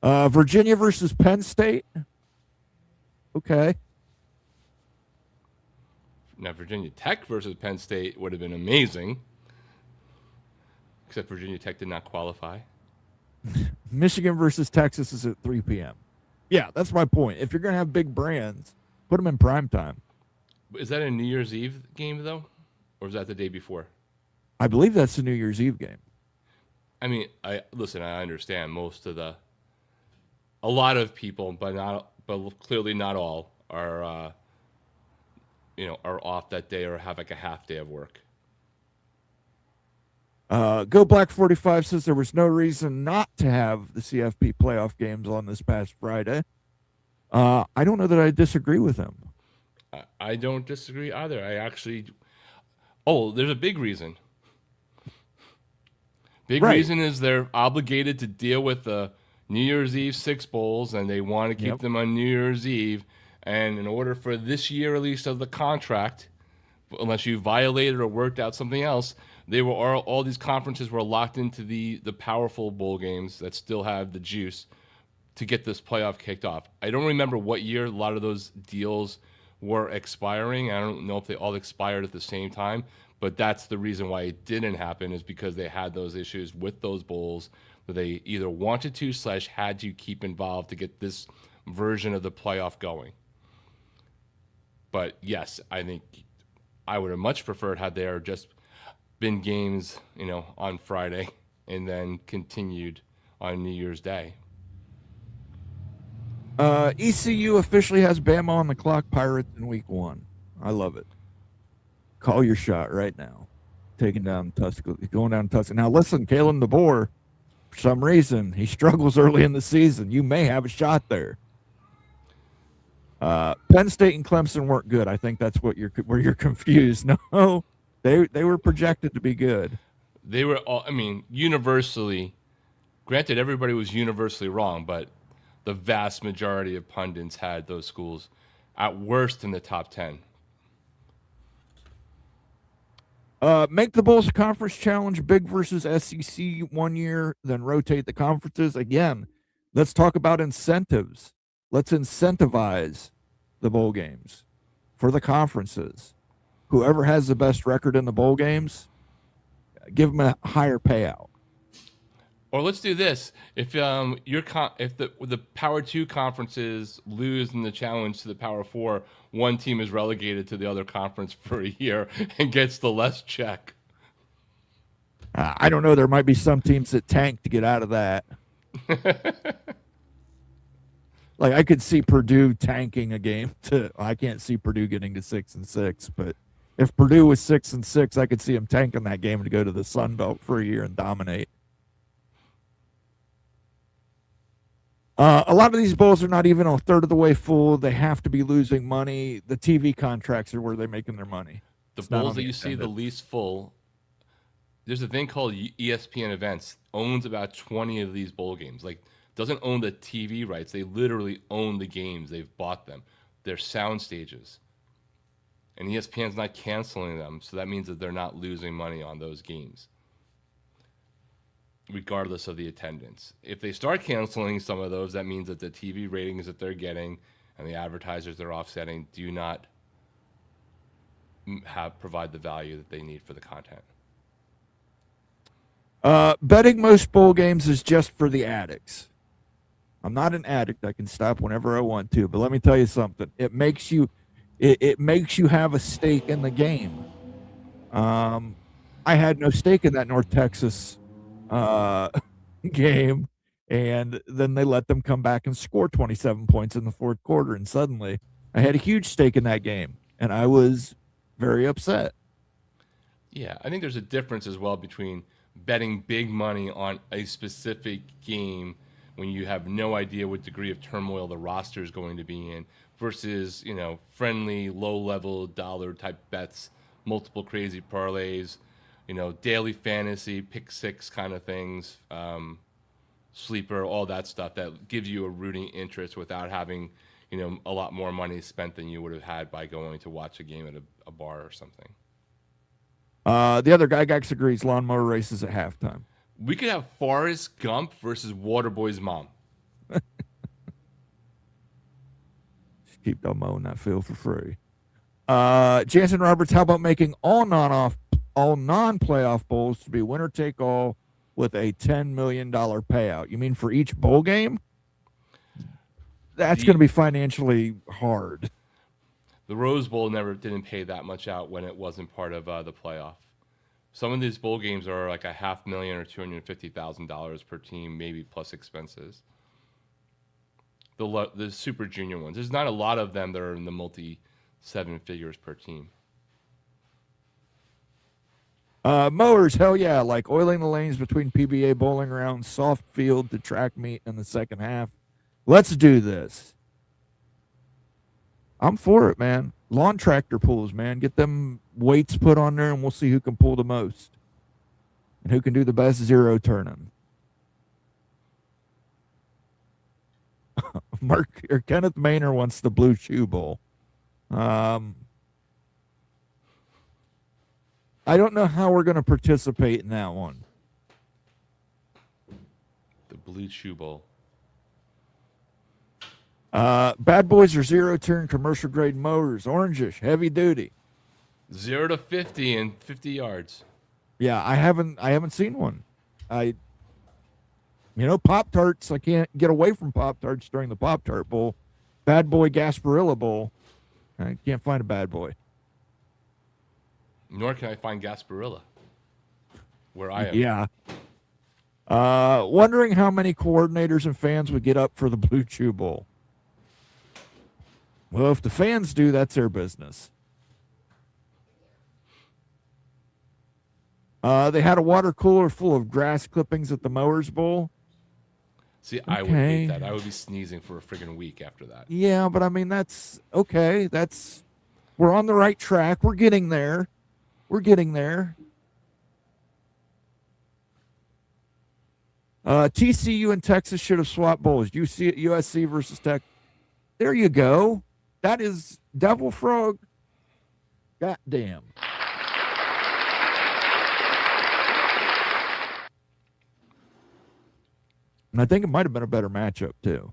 Virginia versus Penn State. Okay. Now, Virginia Tech versus Penn State would have been amazing. Except Virginia Tech did not qualify. Michigan versus Texas is at 3 p.m. Yeah, that's my point. If you're going to have big brands, put them in prime time. Is that a New Year's Eve game, though? Or is that the day before? I believe that's the New Year's Eve game. I mean, I understand a lot of people, but clearly not all are off that day or have like a half day of work. Go Black 45 says there was no reason not to have the CFP playoff games on this past Friday. I don't know that I disagree with him. I don't disagree either. There's a big reason. Reason is they're obligated to deal with the New Year's Eve 6 bowls, and they want to keep them on New Year's Eve. And in order for this year, at least of the contract, unless you violated or worked out something else, all these conferences were locked into the powerful bowl games that still have the juice to get this playoff kicked off. I don't remember what year a lot of those deals were expiring. I don't know if they all expired at the same time, but that's the reason why it didn't happen, is because they had those issues with those bowls that they either wanted to / had to keep involved to get this version of the playoff going. But yes, I think I would have much preferred had there just been games, on Friday and then continued on New Year's Day. ECU officially has Bama on the clock. Pirates in week 1. I love it. Call your shot right now. Taking down Tuscaloosa, going down Tuscaloosa. Now listen, Kalen DeBoer, for some reason, he struggles early in the season. You may have a shot there. Penn State and Clemson weren't good. I think that's where you're confused. No, they were projected to be good. They were all, universally, granted everybody was universally wrong, but the vast majority of pundits had those schools at worst in the top 10. Make the Bowls Conference Challenge big versus SEC 1 year, then rotate the conferences. Again, let's talk about incentives. Let's incentivize the bowl games for the conferences. Whoever has the best record in the bowl games, give them a higher payout. Or let's do this: if the Power 2 conferences lose in the challenge to the Power 4, one team is relegated to the other conference for a year and gets the less check. I don't know. There might be some teams that tank to get out of that. Like I could see Purdue tanking a game I can't see Purdue getting to 6-6, but if Purdue was 6-6, I could see them tanking that game to go to the Sun Belt for a year and dominate. A lot of these bowls are not even a third of the way full. They have to be losing money. The TV contracts are where they're making their money. The It's not bowls on that the you see the attendance. least full, there's a thing called ESPN Events owns about 20 of these bowl games. Like, doesn't own the TV rights. They literally own the games. They've bought them. They're sound stages. And ESPN's not canceling them, so that means that they're not losing money on those games, regardless of the attendance. If they start canceling some of those, that means that the TV ratings that they're getting and the advertisers they're offsetting do not provide the value that they need for the content. Betting most bowl games is just for the addicts. I'm not an addict. I can stop whenever I want to, but let me tell you something. It makes you have a stake in the game. I had no stake in that North Texas game, and then they let them come back and score 27 points in the fourth quarter, and suddenly I had a huge stake in that game, and I was very upset. Yeah, I think there's a difference as well between betting big money on a specific game when you have no idea what degree of turmoil the roster is going to be in versus, friendly, low-level dollar type bets, multiple crazy parlays, daily fantasy, pick six kind of things, sleeper, all that stuff that gives you a rooting interest without having, a lot more money spent than you would have had by going to watch a game at a bar or something. The other guy, Gax agrees, lawnmower races at halftime. We could have Forrest Gump versus Waterboy's mom. Just keep on mowing that field for free. Jansen Roberts, how about making all non-playoff bowls to be winner take all with a $10 million payout? You mean for each bowl game? That's going to be financially hard. The Rose Bowl didn't pay that much out when it wasn't part of the playoff. Some of these bowl games are like $500,000 or $250,000 per team, maybe plus expenses. The Super Junior ones, there's not a lot of them that are in the multi-seven figures per team. Mowers, hell yeah, like oiling the lanes between PBA bowling rounds, soft field to track meet in the second half. Let's do this. I'm for it, man. Lawn tractor pulls, man. Get them weights put on there, and we'll see who can pull the most and who can do the best zero turning. Kenneth Maynor wants the Blue Shoe Bowl. I don't know how we're going to participate in that one. The Blue Shoe Bowl. Bad boys are zero turn commercial grade mowers, orangish, heavy duty. 0 to 50 and 50 yards. Yeah, I haven't seen one. Pop-Tarts, I can't get away from Pop-Tarts during the Pop-Tart Bowl. Bad boy Gasparilla Bowl, I can't find a bad boy. Nor can I find Gasparilla where I am. Yeah. Wondering how many coordinators and fans would get up for the Blue Chew Bowl. Well, if the fans do, that's their business. They had a water cooler full of grass clippings at the Mowers Bowl. See, I would hate that. I would be sneezing for a friggin' week after that. Yeah, but I mean, that's okay. We're on the right track. We're getting there. TCU and Texas should have swapped bowls. USC versus Tech. There you go. That is Devil Frog. Goddamn. And I think it might have been a better matchup, too.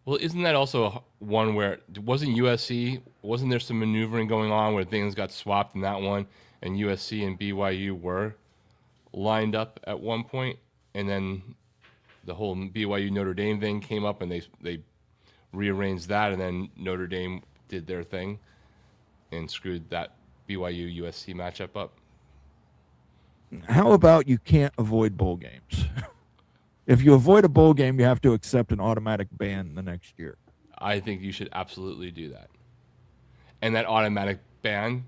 Well, isn't that also one where wasn't there some maneuvering going on where things got swapped in that one, and USC and BYU were lined up at one point, and then the whole BYU Notre Dame thing came up, and they rearranged that, and then Notre Dame did their thing and screwed that BYU USC matchup up. How about you can't avoid bowl games? If you avoid a bowl game, you have to accept an automatic ban the next year. I think you should absolutely do that. And that automatic ban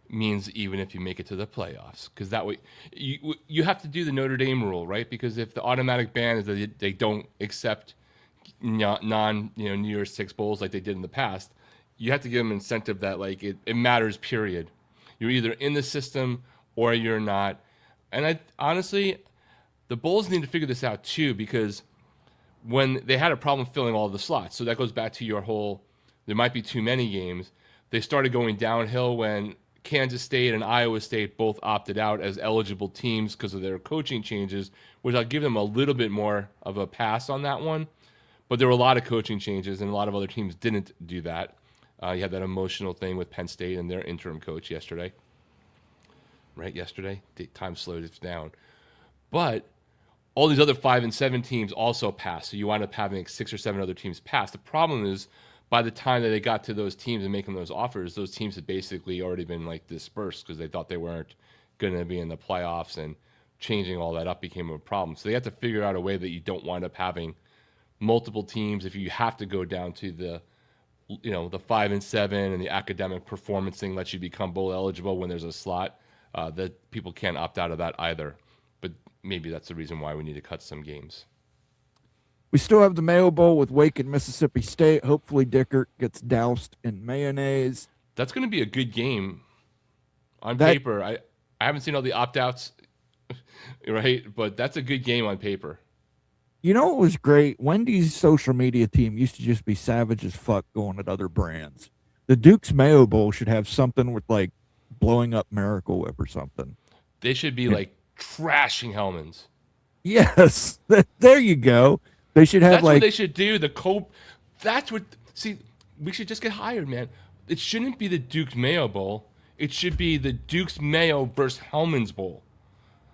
means even if you make it to the playoffs, because that way you have to do the Notre Dame rule, right? Because if the automatic ban is that they don't accept New Year's Six bowls like they did in the past. You have to give them incentive that like it matters. Period. You're either in the system or you're not. And I honestly, the bowls need to figure this out too, because when they had a problem filling all the slots, so that goes back to your whole, there might be too many games. They started going downhill when Kansas State and Iowa State both opted out as eligible teams because of their coaching changes, which I'll give them a little bit more of a pass on that one. But there were a lot of coaching changes, and a lot of other teams didn't do that. You had that emotional thing with Penn State and their interim coach yesterday. Right, yesterday? Time slowed it down. But all these other 5 and 7 teams also passed, so you wind up having like 6 or 7 other teams pass. The problem is, by the time that they got to those teams and making those offers, those teams had basically already been like dispersed because they thought they weren't going to be in the playoffs, and changing all that up became a problem. So they have to figure out a way that you don't wind up having multiple teams. If you have to go down to the 5 and 7 and the academic performance thing lets you become bowl eligible when there's a slot, that people can't opt out of that either. But maybe that's the reason why we need to cut some games. We still have the Mayo Bowl with Wake and Mississippi State. Hopefully Dickert gets doused in mayonnaise. That's going to be a good game on paper. I haven't seen all the opt-outs, right? But that's a good game on paper. You know what was great? Wendy's social media team used to just be savage as fuck going at other brands. The Duke's Mayo Bowl should have something with like blowing up Miracle Whip or something. They should be like trashing Hellman's. Yes. There you go. They should have That's like what they should do. That's what. See, we should just get hired, man. It shouldn't be the Duke's Mayo Bowl. It should be the Duke's Mayo versus Hellman's Bowl.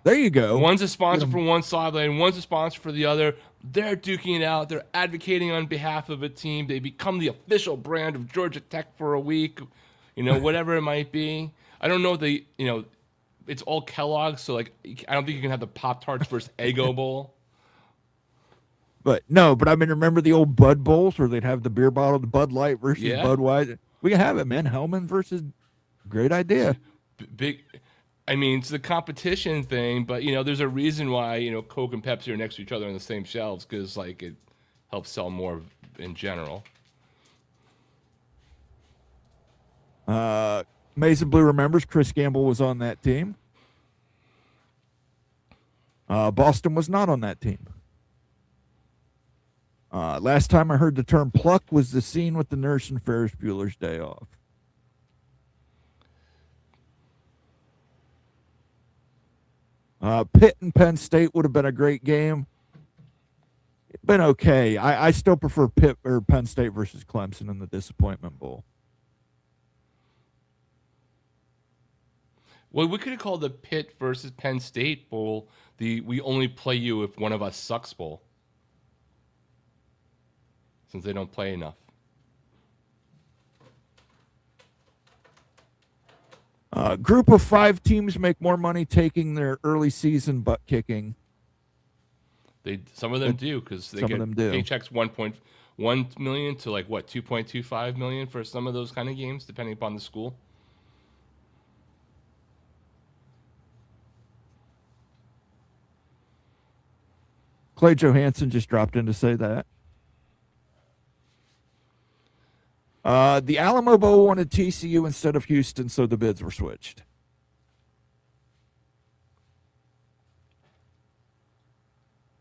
There you go. One's a sponsor for one sideline, one's a sponsor for the other. They're duking it out. They're advocating on behalf of a team. They become the official brand of Georgia Tech for a week, whatever it might be. I don't know it's all Kellogg's, so like I don't think you can have the Pop-Tarts versus Eggo Bowl. But I mean, remember the old Bud Bowls where they'd have the beer bottle, the Bud Light versus Budweiser? We can have it, man. Hellman versus, great idea. Big. I mean, it's the competition thing, but there's a reason why Coke and Pepsi are next to each other on the same shelves, because like it helps sell more in general. Mason Blue remembers Chris Gamble was on that team. Boston was not on that team. Last time I heard the term pluck was the scene with the nurse in Ferris Bueller's Day Off. Pitt and Penn State would have been a great game. It's been okay. I still prefer Pitt or Penn State versus Clemson in the Disappointment Bowl. Well, we could have called the Pitt versus Penn State Bowl the "we only play you if one of us sucks" bowl, since they don't play enough. Group of 5 teams make more money taking their early season butt kicking. Some of them do, because they get paychecks $1.1 million to like what, $2.25 million for some of those kind of games, depending upon the school. Clay Johansson just dropped in to say that. The Alamo Bowl wanted TCU instead of Houston, so the bids were switched.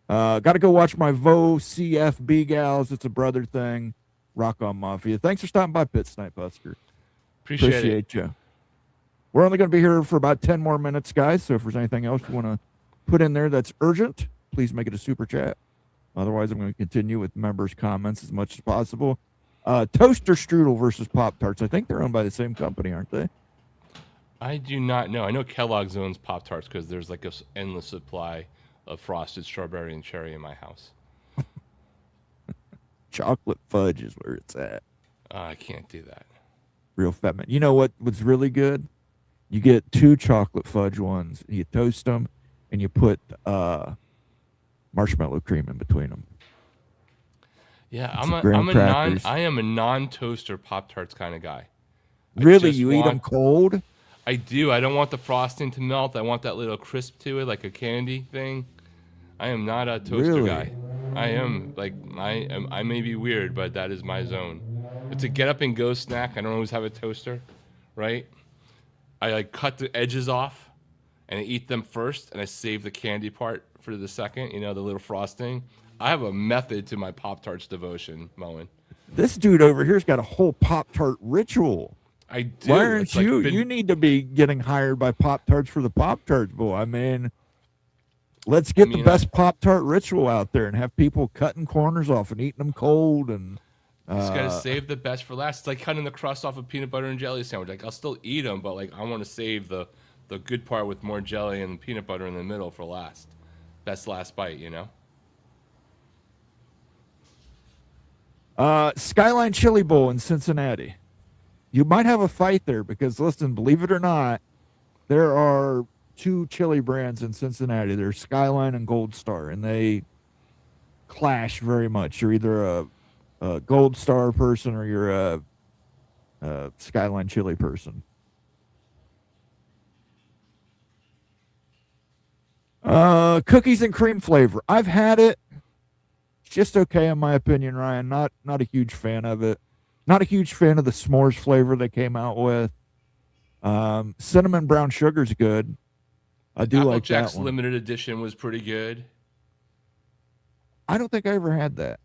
Got to go watch my Vo CFB gals. It's a brother thing. Rock on Mafia. Thanks for stopping by, Pit Snipe Husker. Appreciate you. We're only going to be here for about 10 more minutes, guys, so if there's anything else you want to put in there that's urgent, please make it a super chat. Otherwise, I'm going to continue with members' comments as much as possible. Toaster Strudel versus Pop-Tarts. I think they're owned by the same company, aren't they? I do not know. I know Kellogg's owns Pop-Tarts because there's like an endless supply of frosted strawberry and cherry in my house. Chocolate fudge is where it's at. I can't do that. Real fat man. You know what was really good? You get 2 chocolate fudge ones. You toast them, and you put marshmallow cream in between them. Yeah, I am a non-toaster Pop-Tarts kind of guy. Really? You eat them cold? I do. I don't want the frosting to melt. I want that little crisp to it, like a candy thing. I am not a toaster guy. I am. Like, I may be weird, but that is my zone. It's a get up and go snack. I don't always have a toaster, right? I like cut the edges off and I eat them first, and I save the candy part for the second. You know, the little frosting. I have a method to my Pop-Tarts devotion, Moen. This dude over here's got a whole Pop-Tart ritual. I do. Why aren't It's like you? been- You need to be getting hired by Pop-Tarts for the Pop-Tarts Bowl. I mean, let's get the best Pop-Tart ritual out there and have people cutting corners off and eating them cold. And just gotta save the best for last. It's like cutting the crust off a peanut butter and jelly sandwich. Like, I'll still eat them, but like, I want to save the good part with more jelly and peanut butter in the middle for last. That's last bite, you know. Skyline Chili Bowl in Cincinnati. You might have a fight there because, listen, believe it or not, there are two chili brands in Cincinnati. There's Skyline and Gold Star, and they clash very much. You're either a Gold Star person or you're a Skyline chili person. Cookies and cream flavor. I've had it. It's just okay in my opinion, Ryan. Not a huge fan of it. Not a huge fan of the s'mores flavor they came out with. Cinnamon brown sugar's good. I do like Applejack's that one. limited edition was pretty good. I don't think I ever had that.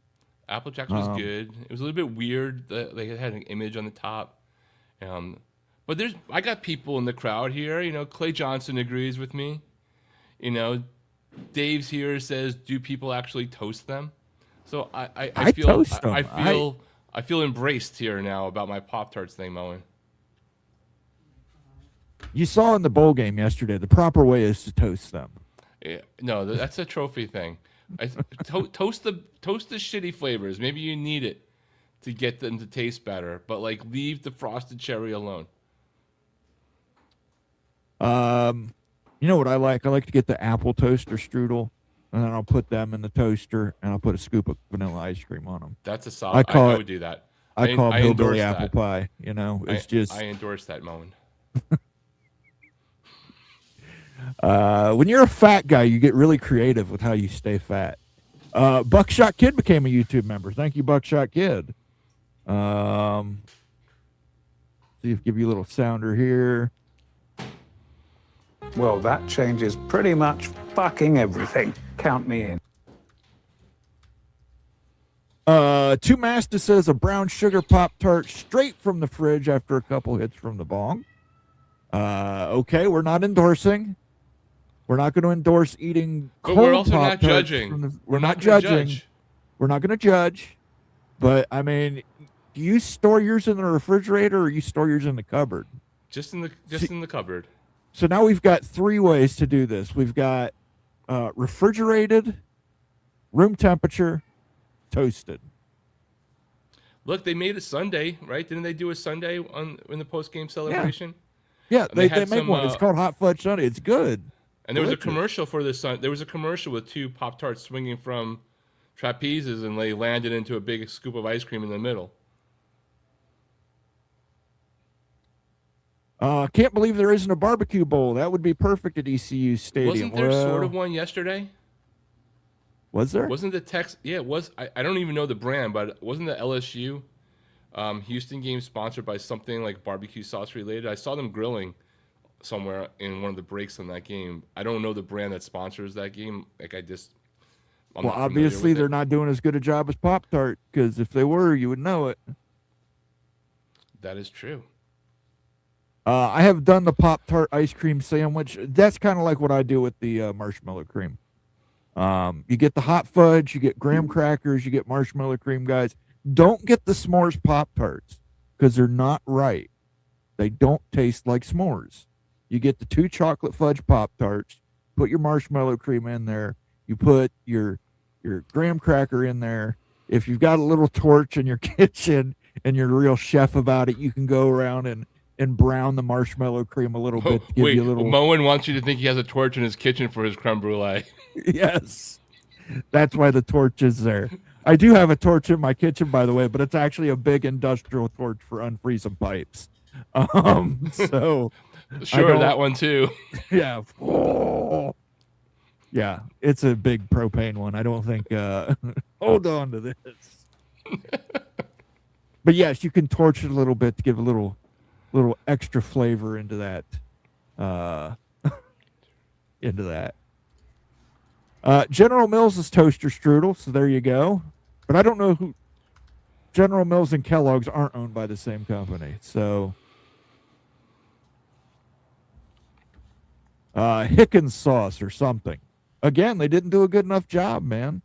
Applejack's was good. It was a little bit weird. They had an image on the top. But I got people in the crowd here. You know, Clay Johnson agrees with me. You know, Dave's here says, "Do people actually toast them?" So I feel toast them. I feel embraced here now about my Pop-Tarts thing, Moen. You saw in the bowl game yesterday, the proper way is to toast them. Yeah, no, that's a trophy thing. Toast the shitty flavors. Maybe you need it to get them to taste better, but like leave the frosted cherry alone. You know what I like? I like to get the apple toaster strudel, and then I'll put them in the toaster, and I'll put a scoop of vanilla ice cream on them. That's a solid. I would do that. I call it hillbilly endorse apple that. pie. You know, it's just I endorse that, Moen. when you're a fat guy, you get really creative with how you stay fat. Buckshot Kid became a YouTube member. Thank you, Buckshot Kid. See if give you a little sounder here. Well, that changes pretty much fucking everything. Count me in. Two Master says a brown sugar Pop-Tart straight from the fridge after a couple hits from the bong. Okay, we're not endorsing. We're not going to endorse eating cold But we're also not Pop-Tarts judging. We're not gonna judging. judge. We're not going to judge. But, I mean, do you store yours in the refrigerator or you store yours in the cupboard? Just in the cupboard. So now we've got three ways to do this. We've got refrigerated, room temperature, toasted. Look, they made a Sunday, right? Didn't they do a Sunday in the post-game celebration? Yeah, they had make some, one. It's called Hot Fudge Sundae. It's good. And there was a Delicious. commercial for this. There was a commercial with two Pop-Tarts swinging from trapezes, and they landed into a big scoop of ice cream in the middle. Can't believe there isn't a barbecue bowl. That would be perfect at ECU Stadium. Wasn't there sort of one yesterday? Was there? Wasn't the Tex? Yeah, it was. I don't even know the brand, but wasn't the LSU Houston game sponsored by something like barbecue sauce related? I saw them grilling somewhere in one of the breaks on that game. I don't know the brand that sponsors that game. Like I'm Well, not familiar obviously with they're it. not doing as good a job as Pop-Tart, because if they were, you would know it. That is true. I have done the Pop-Tart ice cream sandwich. That's kind of like what I do with the marshmallow cream. You get the hot fudge, you get graham crackers, you get marshmallow cream, guys. Don't get the s'mores Pop-Tarts because they're not right. They don't taste like s'mores. You get the two chocolate fudge Pop-Tarts, put your marshmallow cream in there, you put your graham cracker in there. If you've got a little torch in your kitchen and you're a real chef about it, you can go around and brown the marshmallow cream a little bit to give Wait, you a little. Moen wants you to think he has a torch in his kitchen for his creme brulee. Yes, that's why the torch is there. I do have a torch in my kitchen, by the way, but it's actually a big industrial torch for unfreezing pipes. So Sure, that one too. yeah. Oh. Yeah, it's a big propane one. I don't think. Hold on to this. But yes, you can torch it a little bit to give a little extra flavor into that. Into that. General Mills is toaster strudel, so there you go. But I don't know who. General Mills and Kellogg's aren't owned by the same company, so. Hickens sauce or something. Again, they didn't do a good enough job, man.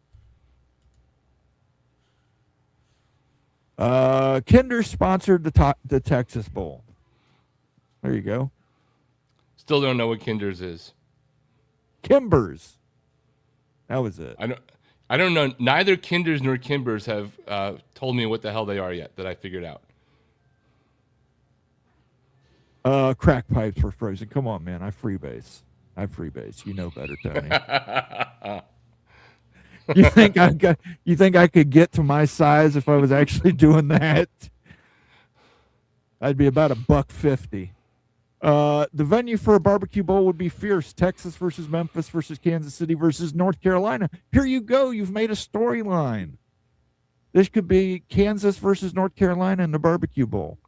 Kinder sponsored the Texas Bowl. There you go. Still don't know what Kinder's is. Kimbers. That was it. I don't know. Neither Kinders nor Kimbers have told me what the hell they are yet that I figured out. Crack pipes were frozen. Come on, man. I freebase. You know better, Tony. You think I could get to my size if I was actually doing that? I'd be about $1.50. The venue for a barbecue bowl would be fierce. Texas versus Memphis versus Kansas City versus North Carolina. Here you go. You've made a storyline. This could be Kansas versus North Carolina in the barbecue bowl.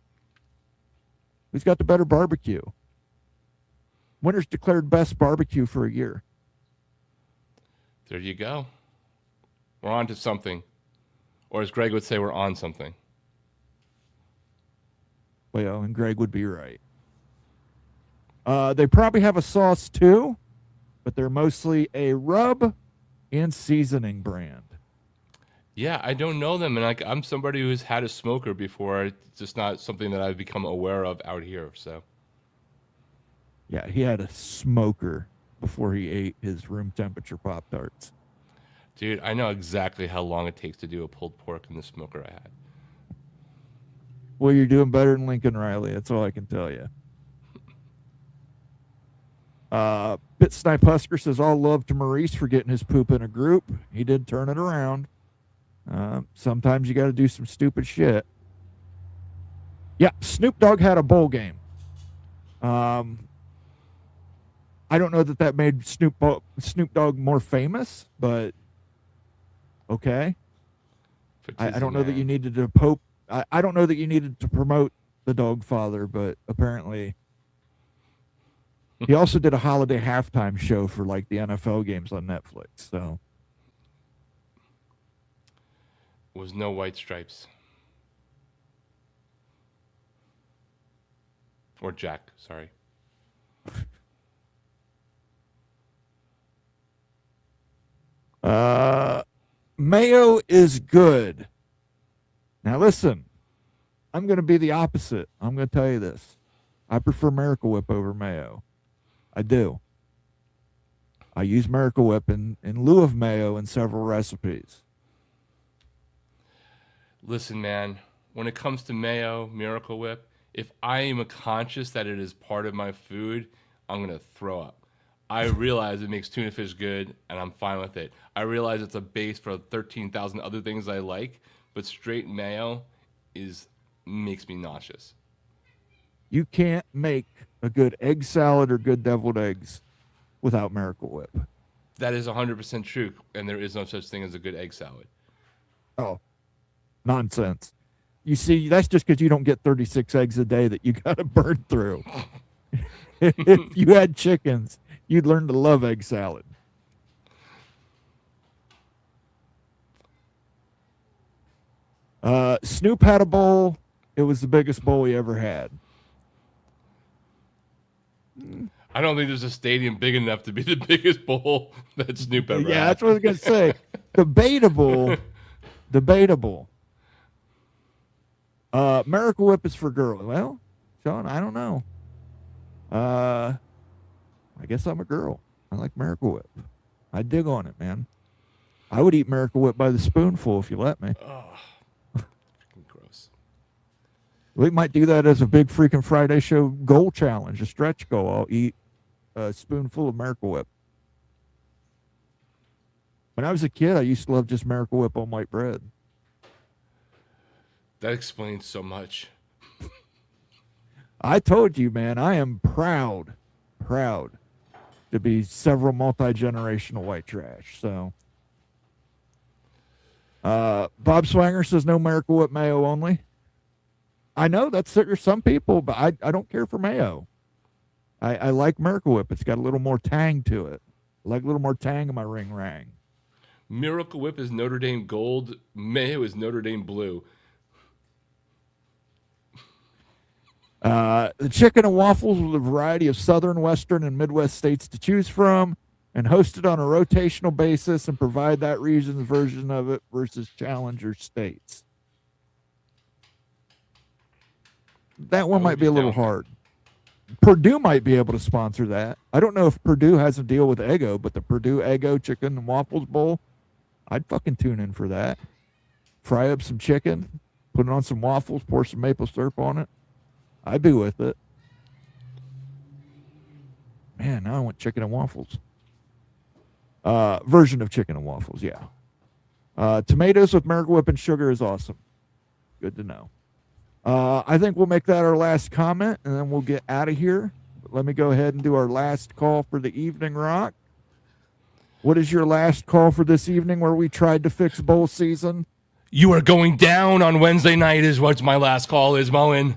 Who's got the better barbecue? Winners declared best barbecue for a year. There you go. We're on to something. Or as Greg would say, we're on something. Well, and Greg would be right. They probably have a sauce too, but they're mostly a rub and seasoning brand. Yeah, I don't know them, and I'm somebody who's had a smoker before. It's just not something that I've become aware of out here. So, yeah, he had a smoker before he ate his room temperature Pop-Tarts. Dude, I know exactly how long it takes to do a pulled pork in the smoker I had. Well, you're doing better than Lincoln Riley. That's all I can tell you. Pit Snipe Husker says, all love to Maurice for getting his poop in a group. He did turn it around. Sometimes you got to do some stupid shit. Yeah, Snoop Dogg had a bowl game. I don't know that made Snoop Dogg more famous, but okay. I don't know that you needed to I don't know that you needed to promote the Dog Father, but apparently he also did a holiday halftime show for like the NFL games on Netflix. So Was no white stripes. Or Jack, sorry. Mayo is good. Now listen, I'm going to be the opposite. I'm going to tell you this. I prefer Miracle Whip over mayo. I do. I use Miracle Whip in lieu of mayo in several recipes. Listen, man, when it comes to mayo, Miracle Whip, if I am conscious that it is part of my food, I'm going to throw up. I realize it makes tuna fish good, and I'm fine with it. I realize it's a base for 13,000 other things I like, but straight mayo makes me nauseous. You can't make a good egg salad or good deviled eggs without Miracle Whip. That is 100% true, and there is no such thing as a good egg salad. Oh, nonsense. You see, that's just because you don't get 36 eggs a day that you got to burn through. If you had chickens, you'd learn to love egg salad. Snoop had a bowl. It was the biggest bowl he ever had. I don't think there's a stadium big enough to be the biggest bowl that Snoop ever had. Yeah, that's what I was going to say. Debatable. Miracle Whip is for girls. Well, Sean, I don't know. I guess I'm a girl. I like Miracle Whip. I dig on it, man. I would eat Miracle Whip by the spoonful if you let me. Oh, freaking gross. We might do that as a big freaking Friday show goal challenge, a stretch goal. I'll eat a spoonful of Miracle Whip. When I was a kid, I used to love just Miracle Whip on white bread. That explains so much. I told you, man, I am proud to be several multi-generational white trash. So, Bob Swanger says no Miracle Whip mayo only. I know there's some people, but I don't care for mayo. I like Miracle Whip. It's got a little more tang to it. I like a little more tang in my ring rang. Miracle Whip is Notre Dame gold. Mayo is Notre Dame blue. The chicken and waffles with a variety of southern, western, and Midwest states to choose from, and hosted on a rotational basis, and provide that region's version of it versus challenger states. That one might be a little hard. Purdue might be able to sponsor that. I don't know if Purdue has a deal with Eggo, but the Purdue Eggo Chicken and Waffles Bowl, I'd fucking tune in for that. Fry up some chicken, put it on some waffles, pour some maple syrup on it. I'd be with it. Man, now I want chicken and waffles. Version of chicken and waffles, yeah. Tomatoes with Miracle Whip and sugar is awesome. Good to know. I think we'll make that our last comment, and then we'll get out of here. But let me go ahead and do our last call for the evening, Rock. What is your last call for this evening where we tried to fix bowl season? You are going down on Wednesday night is what my last call is, Moen.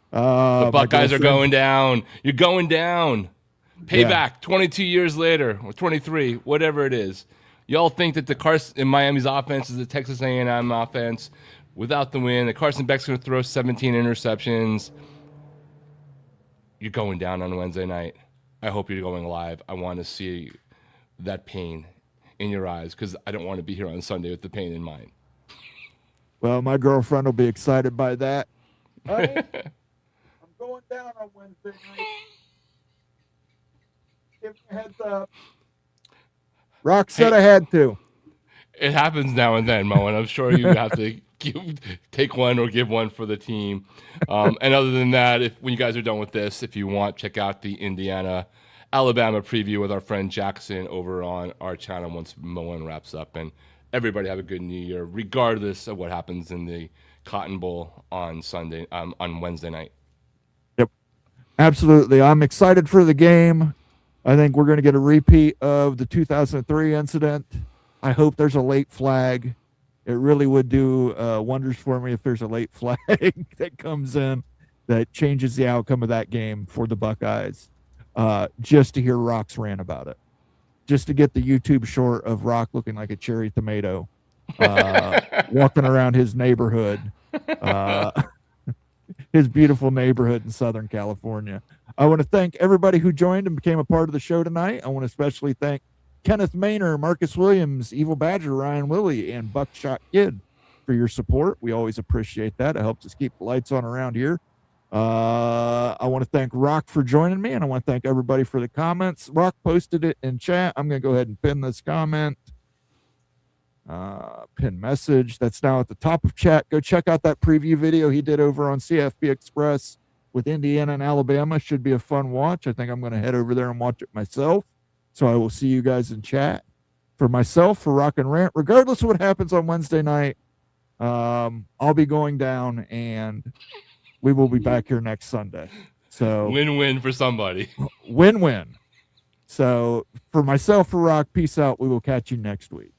The Buckeyes are going down. You're going down. Payback 22 years later, or 23, whatever it is. Y'all think that the Carson in Miami's offense is the Texas A&M offense. Without the win, the Carson Beck's going to throw 17 interceptions. You're going down on Wednesday night. I hope you're going live. I want to see that pain in your eyes because I don't want to be here on Sunday with the pain in mind. Well, my girlfriend will be excited by that. Honey, I'm going down on Wednesday night. Give me a heads up. Rock said I had to. It happens now and then, Mo, and I'm sure you have to take one or give one for the team. And other than that, when you guys are done with this, if you want, check out the Indiana-Alabama preview with our friend Jackson over on our channel once Moen wraps up. And everybody have a good New Year, regardless of what happens in the Cotton Bowl on Wednesday night. Yep, absolutely. I'm excited for the game. I think we're going to get a repeat of the 2003 incident. I hope there's a late flag. It really would do wonders for me if there's a late flag that comes in that changes the outcome of that game for the Buckeyes. Just to hear Rock's rant about it. Just to get the YouTube short of Rock looking like a cherry tomato walking around his neighborhood, his beautiful neighborhood in Southern California. I want to thank everybody who joined and became a part of the show tonight. I want to especially thank Kenneth Maynor, Marcus Williams, Evil Badger, Ryan Willie, and Buckshot Kid for your support. We always appreciate that. It helps us keep the lights on around here. I want to thank Rock for joining me, and I want to thank everybody for the comments. Rock posted it in chat. I'm going to go ahead and pin this comment. Pin message. That's now at the top of chat. Go check out that preview video he did over on CFB Express with Indiana and Alabama. Should be a fun watch. I think I'm going to head over there and watch it myself. So I will see you guys in chat. For myself, for Rock and Rant, regardless of what happens on Wednesday night, I'll be going down, and we will be back here next Sunday. So win-win for somebody. Win-win. So for myself, for Rock, peace out. We will catch you next week.